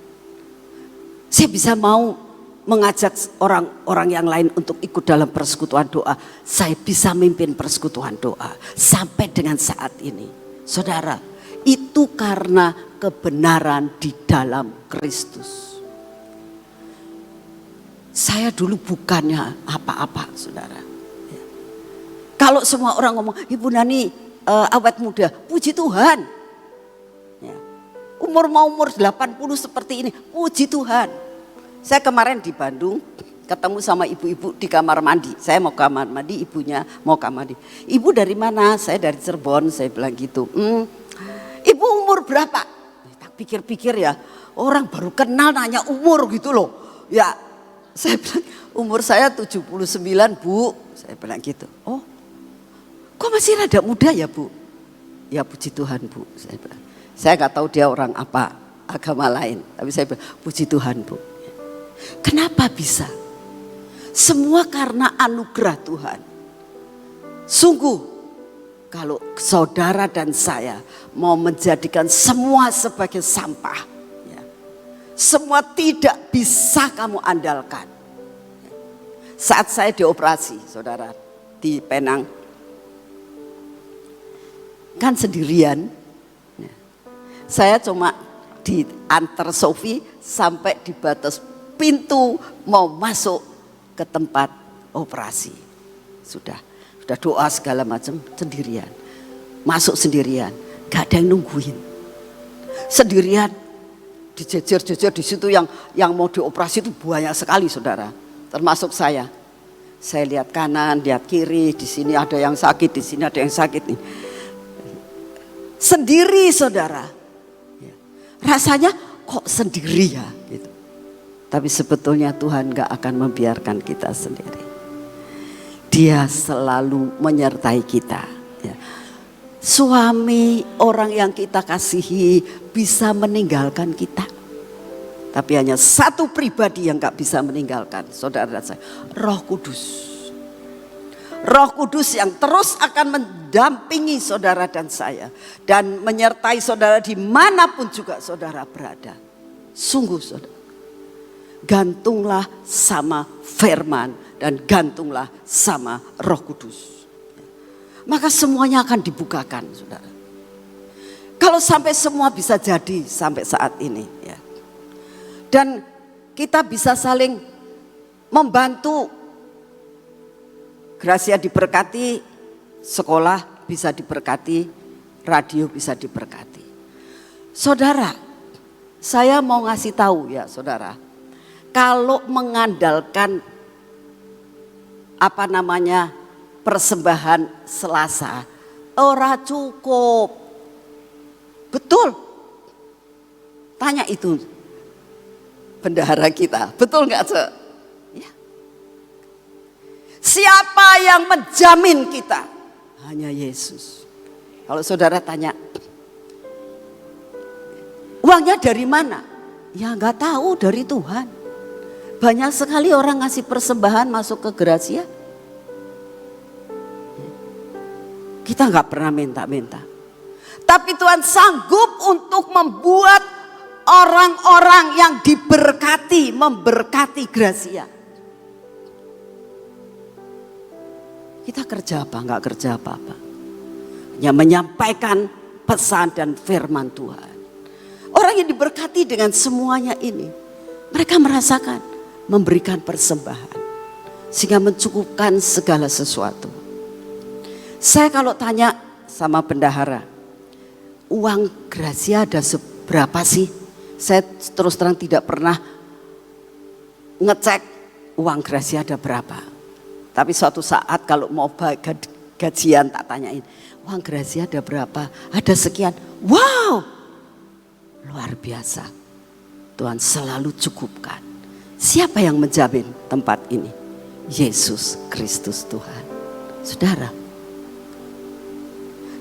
Saya bisa mau mengajak orang-orang yang lain untuk ikut dalam persekutuan doa. Saya bisa mimpin persekutuan doa sampai dengan saat ini. Saudara, Itu karena kebenaran di dalam Kristus. Saya dulu bukannya apa-apa, saudara. Kalau semua orang ngomong, Ibu Nani awet muda, puji Tuhan. Ya. Umur 80 seperti ini, puji Tuhan. Saya kemarin di Bandung ketemu sama ibu-ibu di kamar mandi. Saya mau kamar mandi, ibunya mau kamar mandi. Ibu dari mana? Saya dari Cirebon, saya bilang gitu. Ibu umur berapa? Tak pikir-pikir ya, orang baru kenal nanya umur gitu loh. Ya, saya bilang umur saya 79 Bu. Saya bilang gitu. Oh, kok masih rada muda ya Bu? Ya puji Tuhan Bu. Saya bilang. Saya gak tahu dia orang apa, agama lain. Tapi saya bilang, puji Tuhan Bu. Kenapa bisa? Semua karena anugerah Tuhan. Sungguh, kalau saudara dan saya mau menjadikan semua sebagai sampah, ya, semua tidak bisa kamu andalkan. Saat saya dioperasi, saudara, di Penang, kan sendirian, ya, saya cuma diantar Sofi sampai di batas pintu mau masuk ke tempat operasi. Sudah doa segala macam sendirian. Masuk sendirian, gak ada yang nungguin. Sendirian, dijejer-jejer di situ yang mau dioperasi itu banyak sekali saudara. Termasuk saya. Saya lihat kanan, lihat kiri, di sini ada yang sakit, di sini ada yang sakit nih. Sendiri saudara. Rasanya kok sendiri ya gitu. Tapi sebetulnya Tuhan gak akan membiarkan kita sendiri. Dia selalu menyertai kita. Ya. Suami, orang yang kita kasihi bisa meninggalkan kita. Tapi hanya satu pribadi yang gak bisa meninggalkan, saudara dan saya, Roh Kudus. Roh Kudus yang terus akan mendampingi saudara dan saya. Dan menyertai saudara dimanapun juga saudara berada. Sungguh saudara. Gantunglah sama firman dan gantunglah sama Roh Kudus. Maka semuanya akan dibukakan, saudara. Kalau sampai semua bisa jadi sampai saat ini, ya. Dan kita bisa saling membantu. Gracia diberkati, sekolah bisa diberkati, radio bisa diberkati. Saudara, saya mau ngasih tahu ya, saudara. Kalau mengandalkan persembahan Selasa, ora cukup. Betul. Tanya itu bendahara kita, betul nggak Se? Ya. Siapa yang menjamin kita? Hanya Yesus. Kalau saudara tanya, uangnya dari mana? Ya nggak tahu, dari Tuhan. Banyak sekali orang ngasih persembahan masuk ke Gracia. Kita nggak pernah minta-minta. Tapi Tuhan sanggup untuk membuat orang-orang yang diberkati, memberkati Gracia. Kita kerja apa? Nggak kerja apa-apa. Hanya menyampaikan pesan dan firman Tuhan. Orang yang diberkati dengan semuanya ini, mereka merasakan memberikan persembahan sehingga mencukupkan segala sesuatu. Saya kalau tanya sama bendahara, uang Gracia ada seberapa sih? Saya terus terang tidak pernah ngecek uang Gracia ada berapa. Tapi suatu saat kalau mau gajian tak tanyain, uang Gracia ada berapa? Ada sekian. Wow, luar biasa. Tuhan selalu cukupkan. Siapa yang menjamin tempat ini? Yesus Kristus Tuhan. Saudara,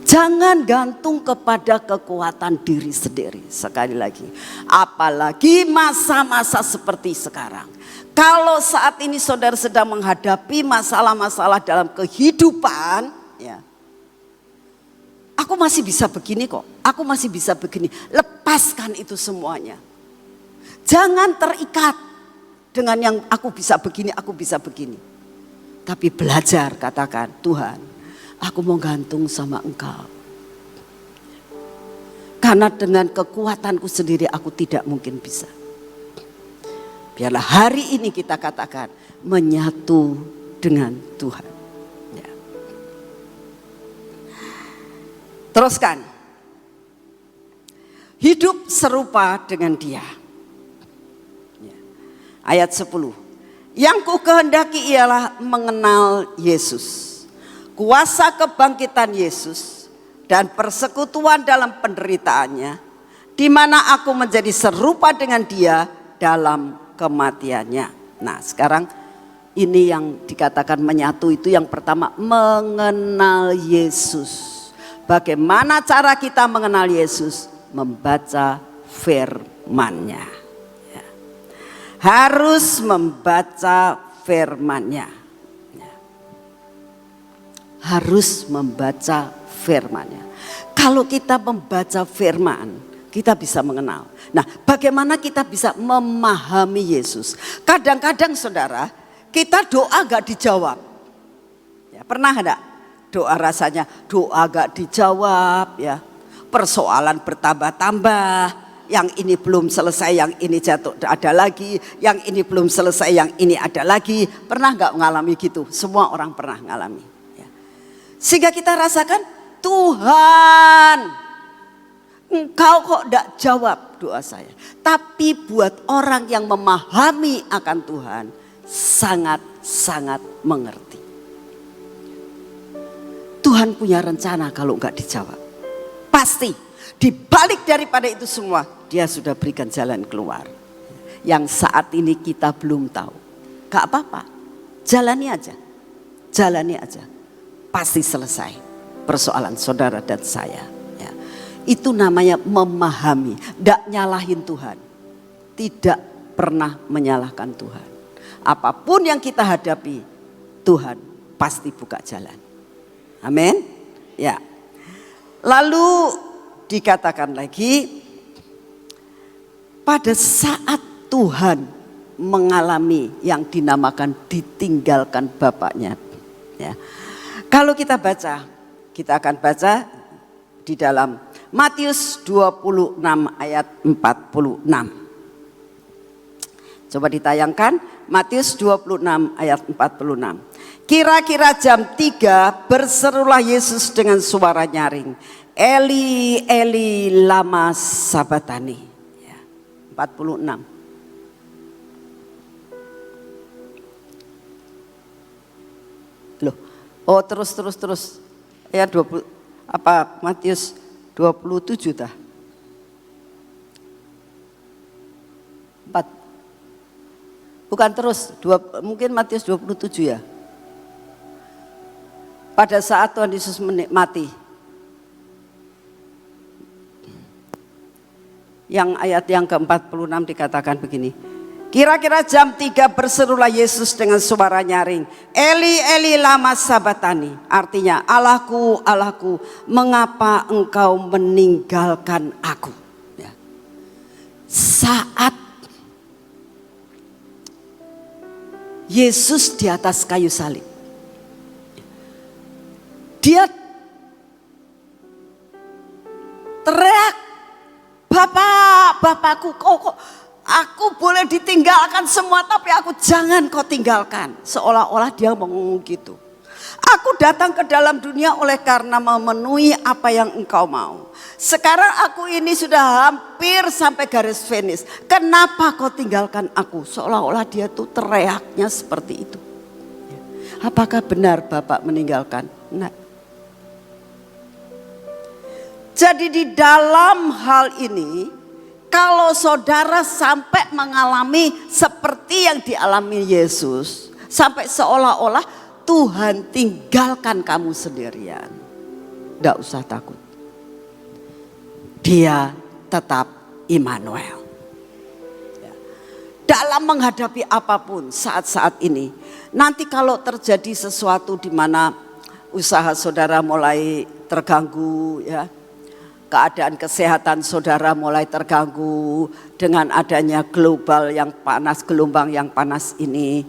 jangan gantung kepada kekuatan diri sendiri. Sekali lagi, apalagi masa-masa seperti sekarang. Kalau saat ini saudara sedang menghadapi masalah-masalah dalam kehidupan, ya, aku masih bisa begini kok, aku masih bisa begini. Lepaskan itu semuanya. Jangan terikat dengan yang aku bisa begini, aku bisa begini. Tapi belajar katakan, Tuhan, aku mau gantung sama Engkau. Karena dengan kekuatanku sendiri aku tidak mungkin bisa. Biarlah hari ini kita katakan menyatu dengan Tuhan. Ya. Teruskan. Hidup serupa dengan Dia. Ya. Ayat 10. Yang ku kehendaki ialah mengenal Yesus. Kuasa kebangkitan Yesus dan persekutuan dalam penderitaannya, di mana aku menjadi serupa dengan Dia dalam kematiannya. Nah, sekarang ini yang dikatakan menyatu itu yang pertama, mengenal Yesus. Bagaimana cara kita mengenal Yesus? Membaca firman-Nya. Ya. Harus membaca firman-Nya. Ya. Harus membaca firman-Nya. Kalau kita membaca firman, kita bisa mengenal. Nah, bagaimana kita bisa memahami Yesus? Kadang-kadang saudara, kita doa gak dijawab. Ya, pernah enggak? Doa rasanya doa gak dijawab ya. Persoalan bertambah-tambah. Yang ini belum selesai, yang ini jatuh ada lagi. Yang ini belum selesai, yang ini ada lagi. Pernah gak mengalami gitu? Semua orang pernah mengalami. Ya. Sehingga kita rasakan, Tuhan, Engkau kok tidak jawab doa saya. Tapi buat orang yang memahami akan Tuhan, sangat-sangat mengerti. Tuhan punya rencana kalau enggak dijawab. Pasti di balik daripada itu semua, Dia sudah berikan jalan keluar. Yang saat ini kita belum tahu. Gak apa-apa, jalani aja. Jalani aja. Pasti selesai persoalan saudara dan saya. Itu namanya memahami, tidak nyalahin Tuhan, tidak pernah menyalahkan Tuhan. Apapun yang kita hadapi, Tuhan pasti buka jalan. Amin. Ya. Lalu dikatakan lagi, pada saat Tuhan mengalami yang dinamakan ditinggalkan bapaknya. Ya. Kalau kita baca, kita akan baca di dalam Matius 26 ayat 46. Coba ditayangkan Matius 26 ayat 46. Kira-kira jam 3 berserulah Yesus dengan suara nyaring, Eli Eli lama sabatani. Ya, 46. Loh, oh terus. Ayat 20 apa Matius 27 dah. 4. Bukan terus, mungkin Matius 27 ya. Pada saat Tuhan Yesus mati. Yang ayat yang ke-46 dikatakan begini. Kira-kira jam 3 berserulah Yesus dengan suara nyaring, Eli Eli lama sabatani. Artinya, Allahku, Allahku, mengapa engkau meninggalkan aku? Ya. Saat Yesus di atas kayu salib, Dia teriak, Bapakku, kok aku boleh ditinggalkan semua, tapi aku jangan kau tinggalkan. Seolah-olah dia ngomong gitu. Aku datang ke dalam dunia oleh karena memenuhi apa yang engkau mau. Sekarang aku ini sudah hampir sampai garis finish. Kenapa kau tinggalkan aku? Seolah-olah dia tuh teriaknya seperti itu. Apakah benar Bapak meninggalkan? Nah. Jadi di dalam hal ini, kalau saudara sampai mengalami seperti yang dialami Yesus, sampai seolah-olah Tuhan tinggalkan kamu sendirian, tidak usah takut. Dia tetap Immanuel. Dalam menghadapi apapun saat-saat ini, nanti kalau terjadi sesuatu di mana usaha saudara mulai terganggu, ya. Keadaan kesehatan saudara mulai terganggu dengan adanya global yang panas, gelombang yang panas ini.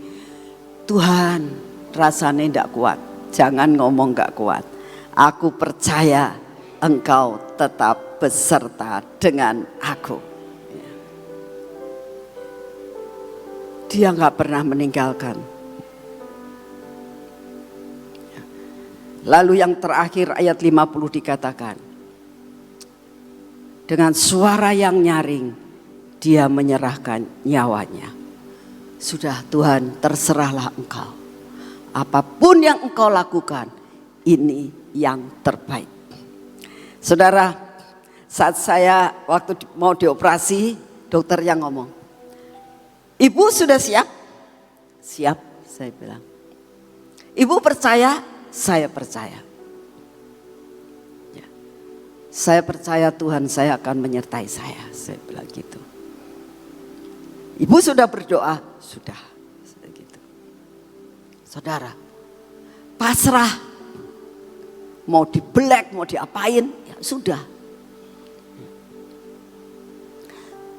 Tuhan, rasanya tidak kuat. Jangan ngomong gak kuat. Aku percaya engkau tetap beserta dengan aku. Dia nggak pernah meninggalkan. Lalu yang terakhir ayat 50 dikatakan, dengan suara yang nyaring dia menyerahkan nyawanya. Sudah Tuhan, terserahlah engkau. Apapun yang engkau lakukan, ini yang terbaik. Saudara, saat saya waktu mau dioperasi, dokter yang ngomong, ibu sudah siap? Siap, saya bilang. Ibu percaya? Saya percaya. Ya. Saya percaya Tuhan saya akan menyertai saya bilang gitu. Ibu sudah berdoa? Sudah. Gitu. Saudara, pasrah. Mau dibelek, mau diapain, ya sudah.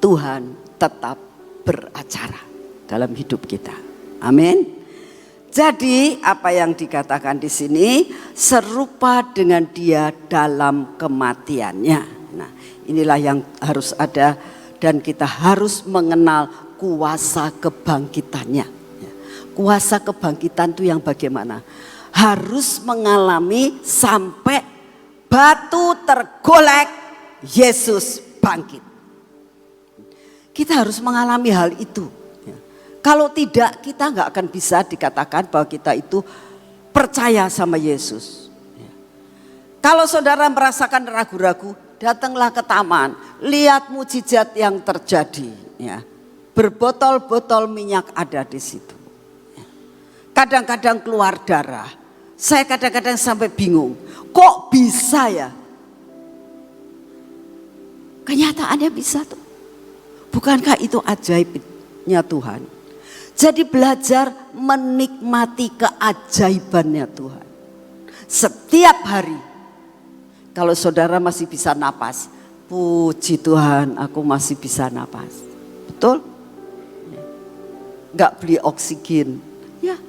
Tuhan tetap beracara dalam hidup kita. Amin. Jadi apa yang dikatakan di sini serupa dengan dia dalam kematiannya. Nah, inilah yang harus ada dan kita harus mengenal kuasa kebangkitannya. Kuasa kebangkitan itu yang bagaimana? Harus mengalami sampai batu tergolek, Yesus bangkit. Kita harus mengalami hal itu. Kalau tidak, kita nggak akan bisa dikatakan bahwa kita itu percaya sama Yesus. Kalau saudara merasakan ragu-ragu, datanglah ke taman, lihat mujizat yang terjadi. Ya. Berbotol-botol minyak ada di situ. Kadang-kadang keluar darah. Saya kadang-kadang sampai bingung, kok bisa ya? Kenyataannya bisa tuh. Bukankah itu ajaibnya Tuhan? Jadi belajar menikmati keajaibannya Tuhan. Setiap hari. Kalau saudara masih bisa napas, puji Tuhan aku masih bisa napas. Betul? Gak beli oksigen. Ya.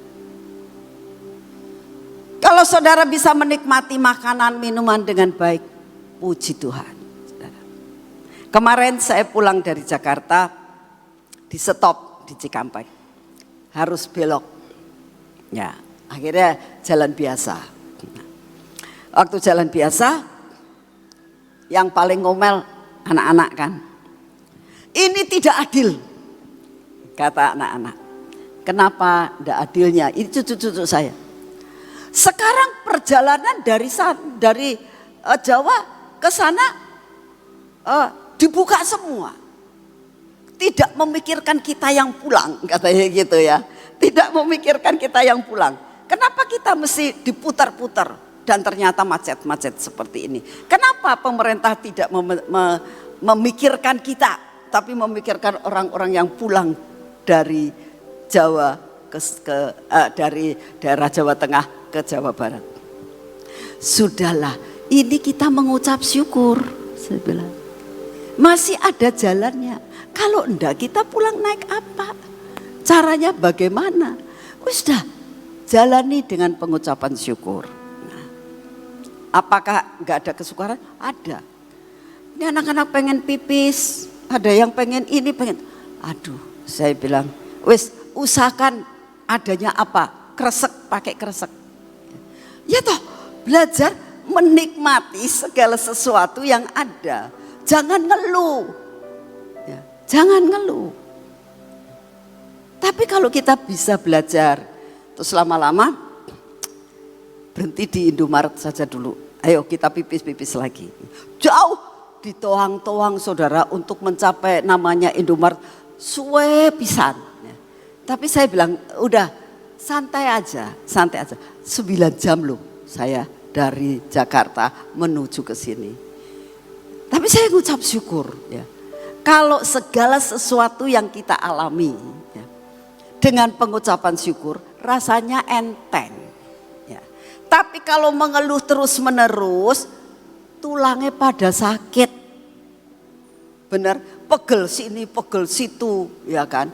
Kalau saudara bisa menikmati makanan minuman dengan baik, puji Tuhan. Kemarin saya pulang dari Jakarta, di stop di Cikampek. Harus belok. Ya, akhirnya jalan biasa. Waktu jalan biasa, yang paling ngomel anak-anak kan. Ini tidak adil, kata anak-anak. Kenapa tidak adilnya? Ini cucu-cucu saya. Sekarang perjalanan dari Jawa ke sana dibuka semua. Tidak memikirkan kita yang pulang, katanya gitu ya. Tidak memikirkan kita yang pulang. Kenapa kita mesti diputar-putar dan ternyata macet-macet seperti ini? Kenapa pemerintah tidak memikirkan kita, tapi memikirkan orang-orang yang pulang dari Jawa dari daerah Jawa Tengah ke Jawa Barat? Sudahlah, ini kita mengucap syukur, saya bilang. Masih ada jalannya. Kalau enggak kita pulang naik apa? Caranya bagaimana? Sudah jalani dengan pengucapan syukur. Nah, apakah enggak ada kesukaran? Ada. Ini anak-anak pengen pipis, ada yang pengen ini, pengen. Aduh, saya bilang, wis usahakan adanya apa? Kresek, pakai kresek. Ya toh, belajar menikmati segala sesuatu yang ada. Jangan ngeluh. Jangan ngeluh. Tapi kalau kita bisa belajar, terus lama-lama berhenti di Indomaret saja dulu. Ayo kita pipis-pipis lagi. Jauh ditoang-toang saudara untuk mencapai namanya Indomaret. Suwe pisan. Tapi saya bilang udah santai aja. 9 jam loh saya dari Jakarta menuju ke sini. Tapi saya ngucap syukur ya. Kalau segala sesuatu yang kita alami ya, dengan pengucapan syukur rasanya enteng. Ya. Tapi kalau mengeluh terus menerus tulangnya pada sakit. Benar, pegel sini, pegel situ ya kan.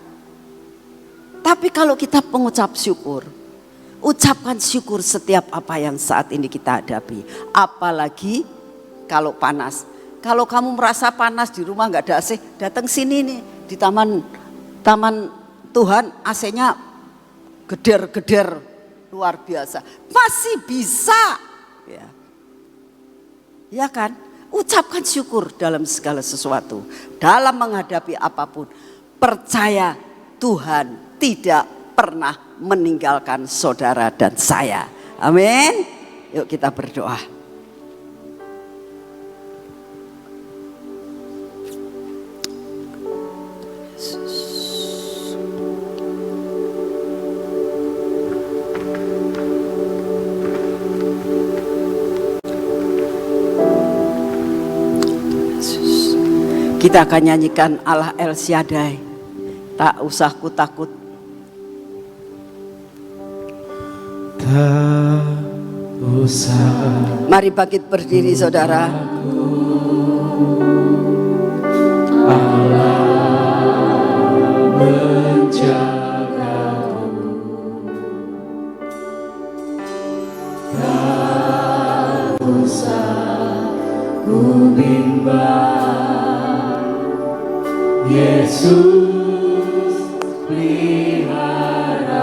Tapi kalau kita pengucap syukur, ucapkan syukur setiap apa yang saat ini kita hadapi. Apalagi kalau panas. Kalau kamu merasa panas di rumah nggak ada AC, datang sini nih di taman Tuhan, AC-nya geder-geder luar biasa. Masih bisa. Ya kan? Ucapkan syukur dalam segala sesuatu. Dalam menghadapi apapun. Percaya Tuhan tidak pernah meninggalkan saudara dan saya. Amin. Yuk kita berdoa. Kita akan nyanyikan Allah El Shaddai, tak usah ku takut. Tak usah. Mari bangkit berdiri saudara. Allah menjagaku. Tak usah ku bimbang. Yesus peliharaku.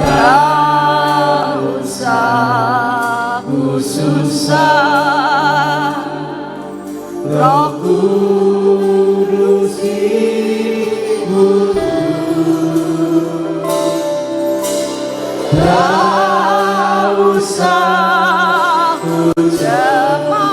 Tak usah ku susah, Roh Kudus ibuku. Tak usah ku cemas,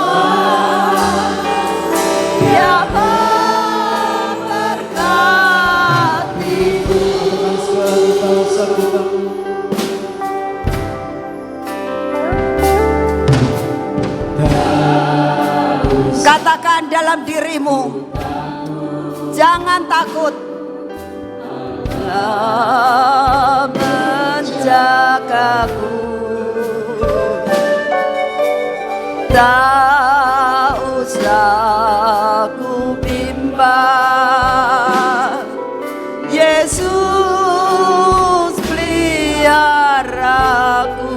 katakan dalam dirimu, jangan takut. Allah menjagaku. Tak usah ku bimbang. Yesus peliharaku.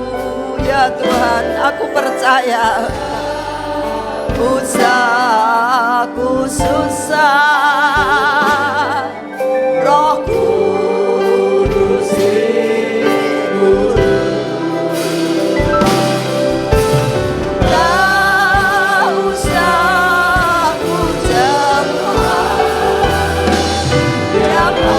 Ya Tuhan, aku percaya. Usah ku susah, Roh Kudus ibuku. Tak usah ku cemas, Dia memberkatiku.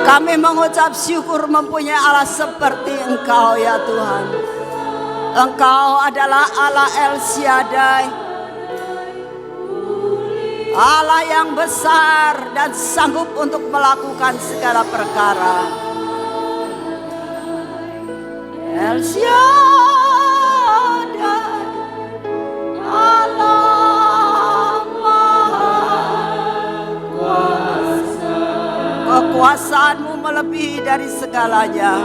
Kami mengucap syukur mempunyai Allah seperti Engkau ya Tuhan. Engkau adalah Allah El Shaddai, Allah yang besar dan sanggup untuk melakukan segala perkara. El Shaddai, Allah Maha Kuasa. Kekuasaanmu melebihi dari segalanya.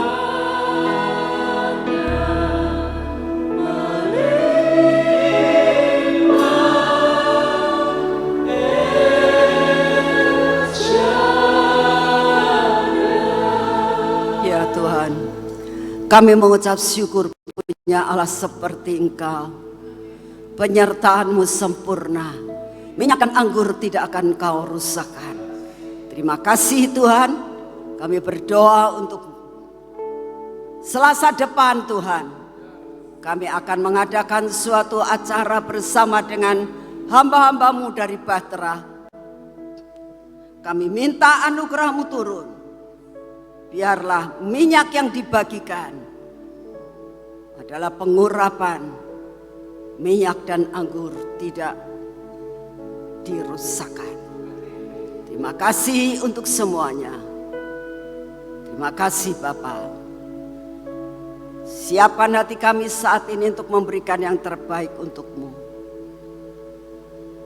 Ya Tuhan, kami mengucap syukur punya Allah seperti Engkau. Penyertaan-Mu sempurna, minyak dan anggur tidak akan Engkau rusakkan. Terima kasih Tuhan, kami berdoa untuk Selasa depan Tuhan. Kami akan mengadakan suatu acara bersama dengan hamba-hamba-Mu dari Bahtera. Kami minta anugerah-Mu turun. Biarlah minyak yang dibagikan adalah pengurapan minyak dan anggur tidak dirusakkan. Terima kasih untuk semuanya. Terima kasih Bapa. Siapkan hati kami saat ini untuk memberikan yang terbaik untuk-Mu.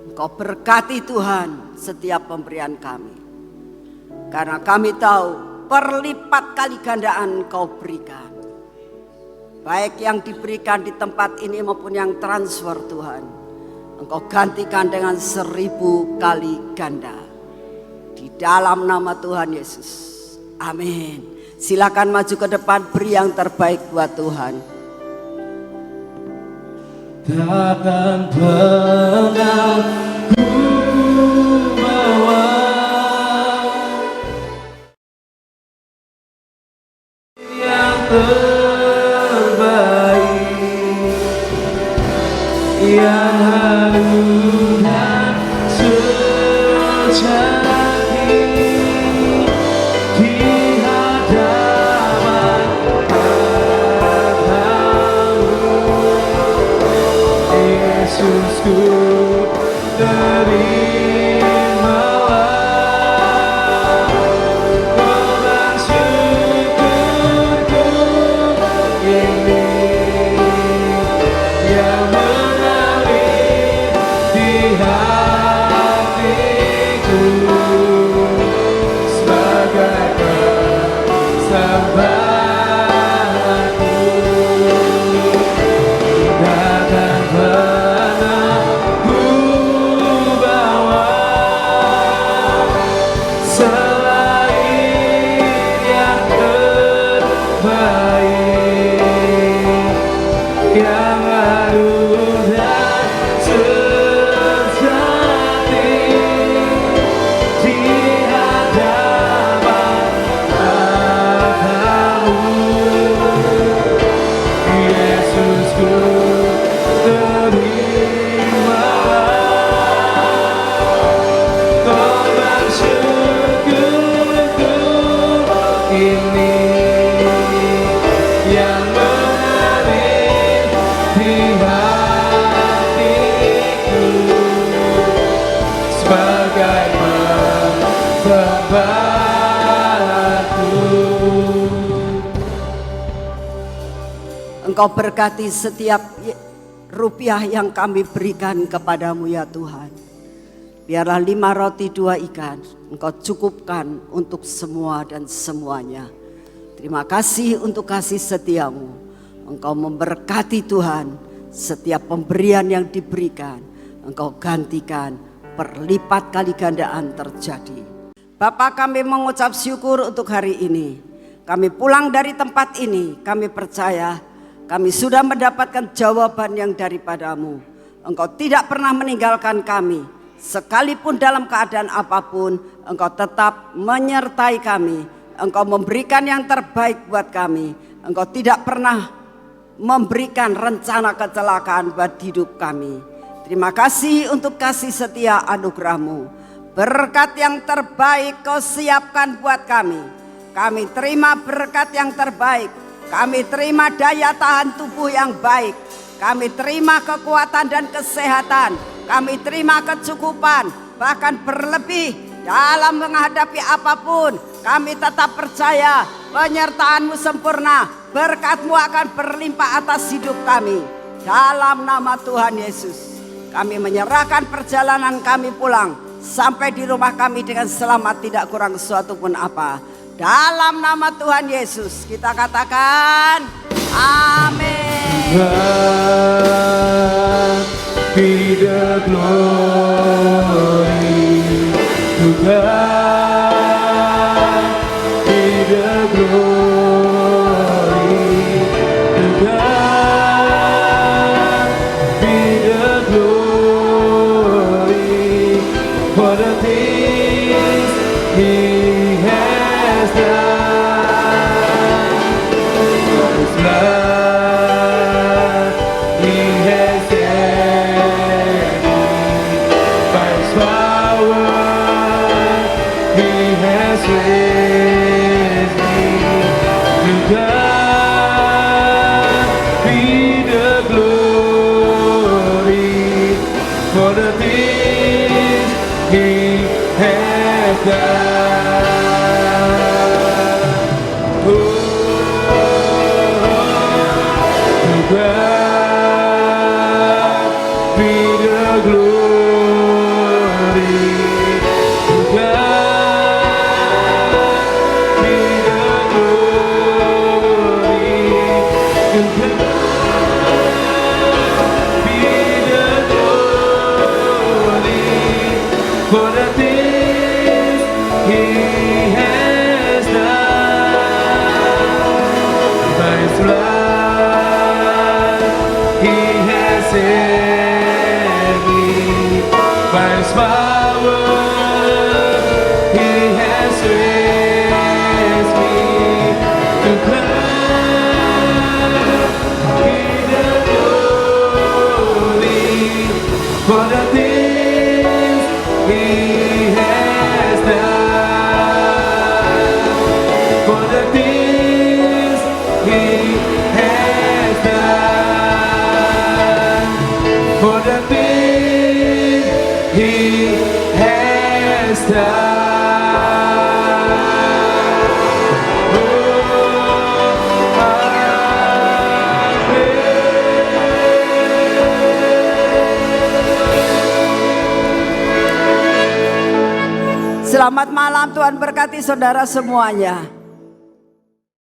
Engkau berkati Tuhan setiap pemberian kami. Karena kami tahu perlipat kali gandaan Engkau berikan. Baik yang diberikan di tempat ini maupun yang transfer Tuhan, Engkau gantikan dengan 1000 kali ganda. Di dalam nama Tuhan Yesus. Amin. Silakan maju ke depan, beri yang terbaik buat Tuhan. Takkan pernah ku bawa yang terbaik, yang harum dan sejati di hadapan Bapa-Mu. Yesusku, terimalah korban syukurku ini yang mengalir di hatiku sebagai persembahanku. Takkan pernah ku bawa selain yang terbaik, yang harum dan sejati di hadapan Bapa-Mu. Yesusku, terimalah korban syukurku ini yang mengalir di hatiku sebagai persembahanku. Engkau berkati setiap rupiah yang kami berikan kepadamu ya Tuhan. Biarlah 5 roti 2 ikan Engkau cukupkan untuk semua dan semuanya. Terima kasih untuk kasih setiamu. Engkau memberkati Tuhan setiap pemberian yang diberikan. Engkau gantikan perlipat kali gandaan terjadi. Bapa, kami mengucap syukur untuk hari ini. Kami pulang dari tempat ini, kami percaya kami sudah mendapatkan jawaban yang daripadamu. Engkau tidak pernah meninggalkan kami. Sekalipun dalam keadaan apapun, Engkau tetap menyertai kami. Engkau memberikan yang terbaik buat kami. Engkau tidak pernah memberikan rencana kecelakaan buat hidup kami. Terima kasih untuk kasih setia anugerah-Mu. Berkat yang terbaik Kau siapkan buat kami. Kami terima berkat yang terbaik. Kami terima daya tahan tubuh yang baik. Kami terima kekuatan dan kesehatan. Kami terima kecukupan, bahkan berlebih dalam menghadapi apapun. Kami tetap percaya penyertaan-Mu sempurna. Berkat-Mu akan berlimpah atas hidup kami. Dalam nama Tuhan Yesus, kami menyerahkan perjalanan kami pulang sampai di rumah kami dengan selamat, tidak kurang sesuatu pun apa. Dalam nama Tuhan Yesus kita katakan amin. God be the glory. To God be the glory. To God be the glory for the things He has done. For His blood He has set me. By His power He has raised me. To God be the glory for the things He has done. Oh, to God be the glory. To God be the glory. To God be the glory for the things He has done. By His blood He has set me. By His power He has raised me. To God be the glory for the things He has done. For the things He has done. For the things He has done. Oh, Selamat malam, Tuhan berkati saudara semuanya.